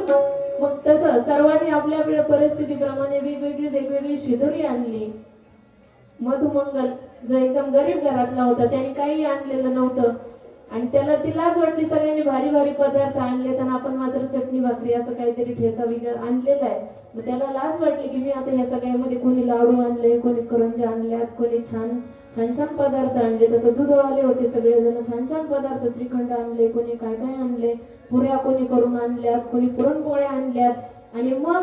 मग तसं सर्वांनी आपल्या आपल्या परिस्थितीप्रमाणे वेगवेगळी वेगवेगळी शिदोरी आणली. मधुमंगल जो एकदम गरीब घरातला होता त्याने काही आणलेलं नव्हतं आणि त्याला ती लाज वाटली. सगळ्यांनी भारी भारी पदार्थ आणले तर आपण मात्र चटणी भाकरी असं काहीतरी ठेचा वगैरे आणलेला आहे. मग त्याला लाज वाटली की मी आता ह्या सगळ्यामध्ये कोणी लाडू आणले, कोणी करंज्या आणल्यात, कोणी छान छान छान पदार्थ आणले. तर दूधवाले होते सगळेजण, छान छान पदार्थ श्रीखंड आणले, कोणी काय काय आणले, पुऱ्या कोणी करून आणल्यात, कोणी पुरणपोळ्या आणल्यात. आणि मग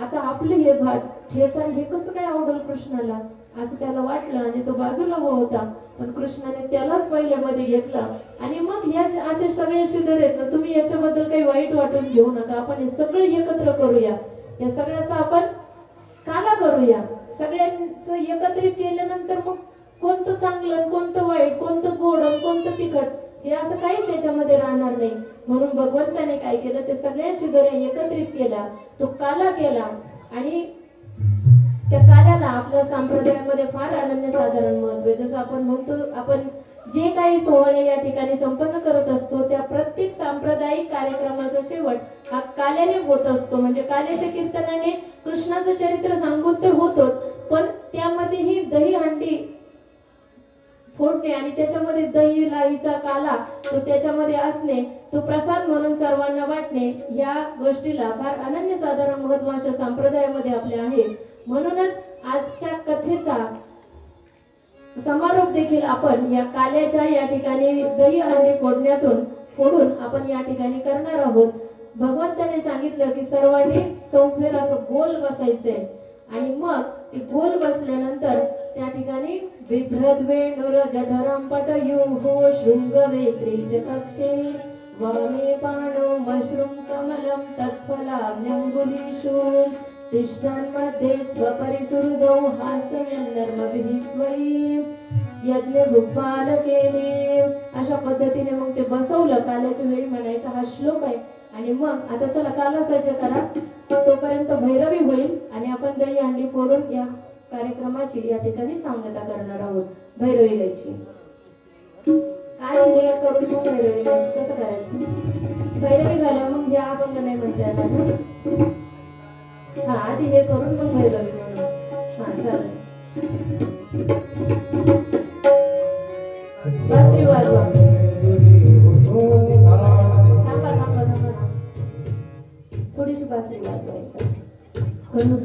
आता आपले हे भात ठेचा हे कसं काय आवडेल कृष्णाला असं त्याला वाटलं आणि तो बाजूला होता. पण कृष्णाने त्यालाच पहिल्यामध्ये घेतला. आणि मग ह्या असे सगळे शिदोरे आहेत ना, तुम्ही याच्याबद्दल काही वाईट वाटून घेऊ नका. आपण हे सगळे एकत्र करूया, या सगळ्याचा आपण काला करूया. सगळ्यांचं एकत्रित केल्यानंतर मग कोणतं चांगलं, कोणतं वाईट, कोणतं गोड, कोणतं तिखट ते असं काही त्याच्यामध्ये राहणार नाही. म्हणून भगवंताने काय केलं, ते सगळ्या शिदोऱ्या एकत्रित केला, तो काला केला आणि त्या काल्याला आपल्या संप्रदायामध्ये फार अनन्यसाधारण महत्व आहे. जसं आपण म्हणतो, आपण जे काही सोहळे या ठिकाणी संपन्न करत असतो, त्या प्रत्येक सांप्रदायिक कार्यक्रमाचा शेवट हा काल्याने होत असतो. म्हणजे काल्याच्या कीर्तनाने कृष्णाचं चरित्र सांगून तर होतोच, पण त्यामध्ये ही दही हंडी फोडणे आणि त्याच्यामध्ये दही लाईचा काला तो त्याच्यामध्ये असणे, तो प्रसाद म्हणून सर्वांना वाटणे, या गोष्टीला फार अनन्यसाधारण महत्व अशा संप्रदायामध्ये आपले आहे. म्हणूनच आजच्या कथेचा समारोप देखील आपण या काल्याच्या या ठिकाणी दही हंडी फोडून आपण या ठिकाणी करणार आहोत. भगवंताने सांगितलं की सर्वांनी चौफेर असं गोल बसायचंय आणि मग ते गोल बसल्यानंतर त्या ठिकाणी बिभ्रद्वेणुर जठरं पटयुः शृंगवेत्रीच कक्षे वामे पाणो मश्रुं कमलं तत्फलाम्यङ्गुलीषु तिष्ठन्मध्ये स्वपरिसुहृदौ हास्यन्नर्मभिः स्वैः यज्ञ भुक्पालकेने. अशा पद्धतीने मग ते बसवलं. काल्याच्या वेळी म्हणायचा हा श्लोक आहे. आणि मग आता चला काला सज्ज करा, तोपर्यंत भैरवी होईल आणि आपण दही हंडी फोडून या कार्यक्रमाची या ठिकाणी सांगता करणार आहोत. भैरवी गायची. काय हे करून मग भैरवी गायची कसं करायचं? भैरवी झाल्यावर मग हे अभंग नाही म्हणता येणार ना. हा, आधी हे करून मग भैरवी म्हणून. हा चालेल. बासरी वाजवा. थांबा थांबा थांबा, थोडीशी बासरी वाजवायची करून.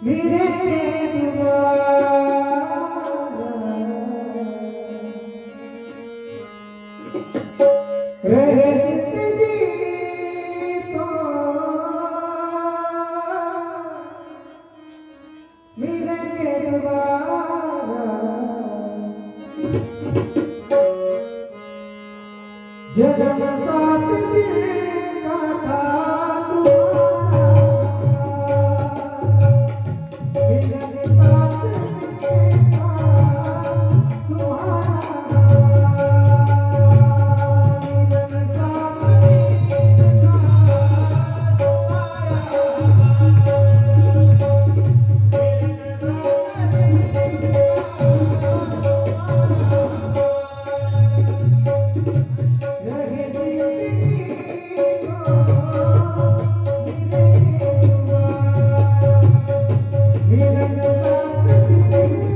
मिलेंगे दोबारा रहे जिंदगी तो मिलेंगे दोबारा जन्म साथ दिन का था तुम्हारा मिलन साथ दिन का तुम्हारा मिलन साथ दिन रहे जिंदगी तो मिलेंगे दोबारा मिलन साथ दिन का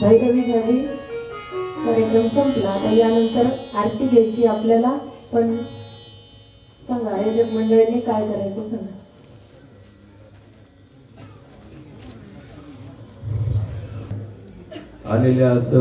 भैरवी झाली, कार्यक्रम संपला. आता यानंतर आरती घ्यायची आपल्याला. पण सांगा आयोजक मंडळीने काय करायचं सांगा. आलेल्या सर्व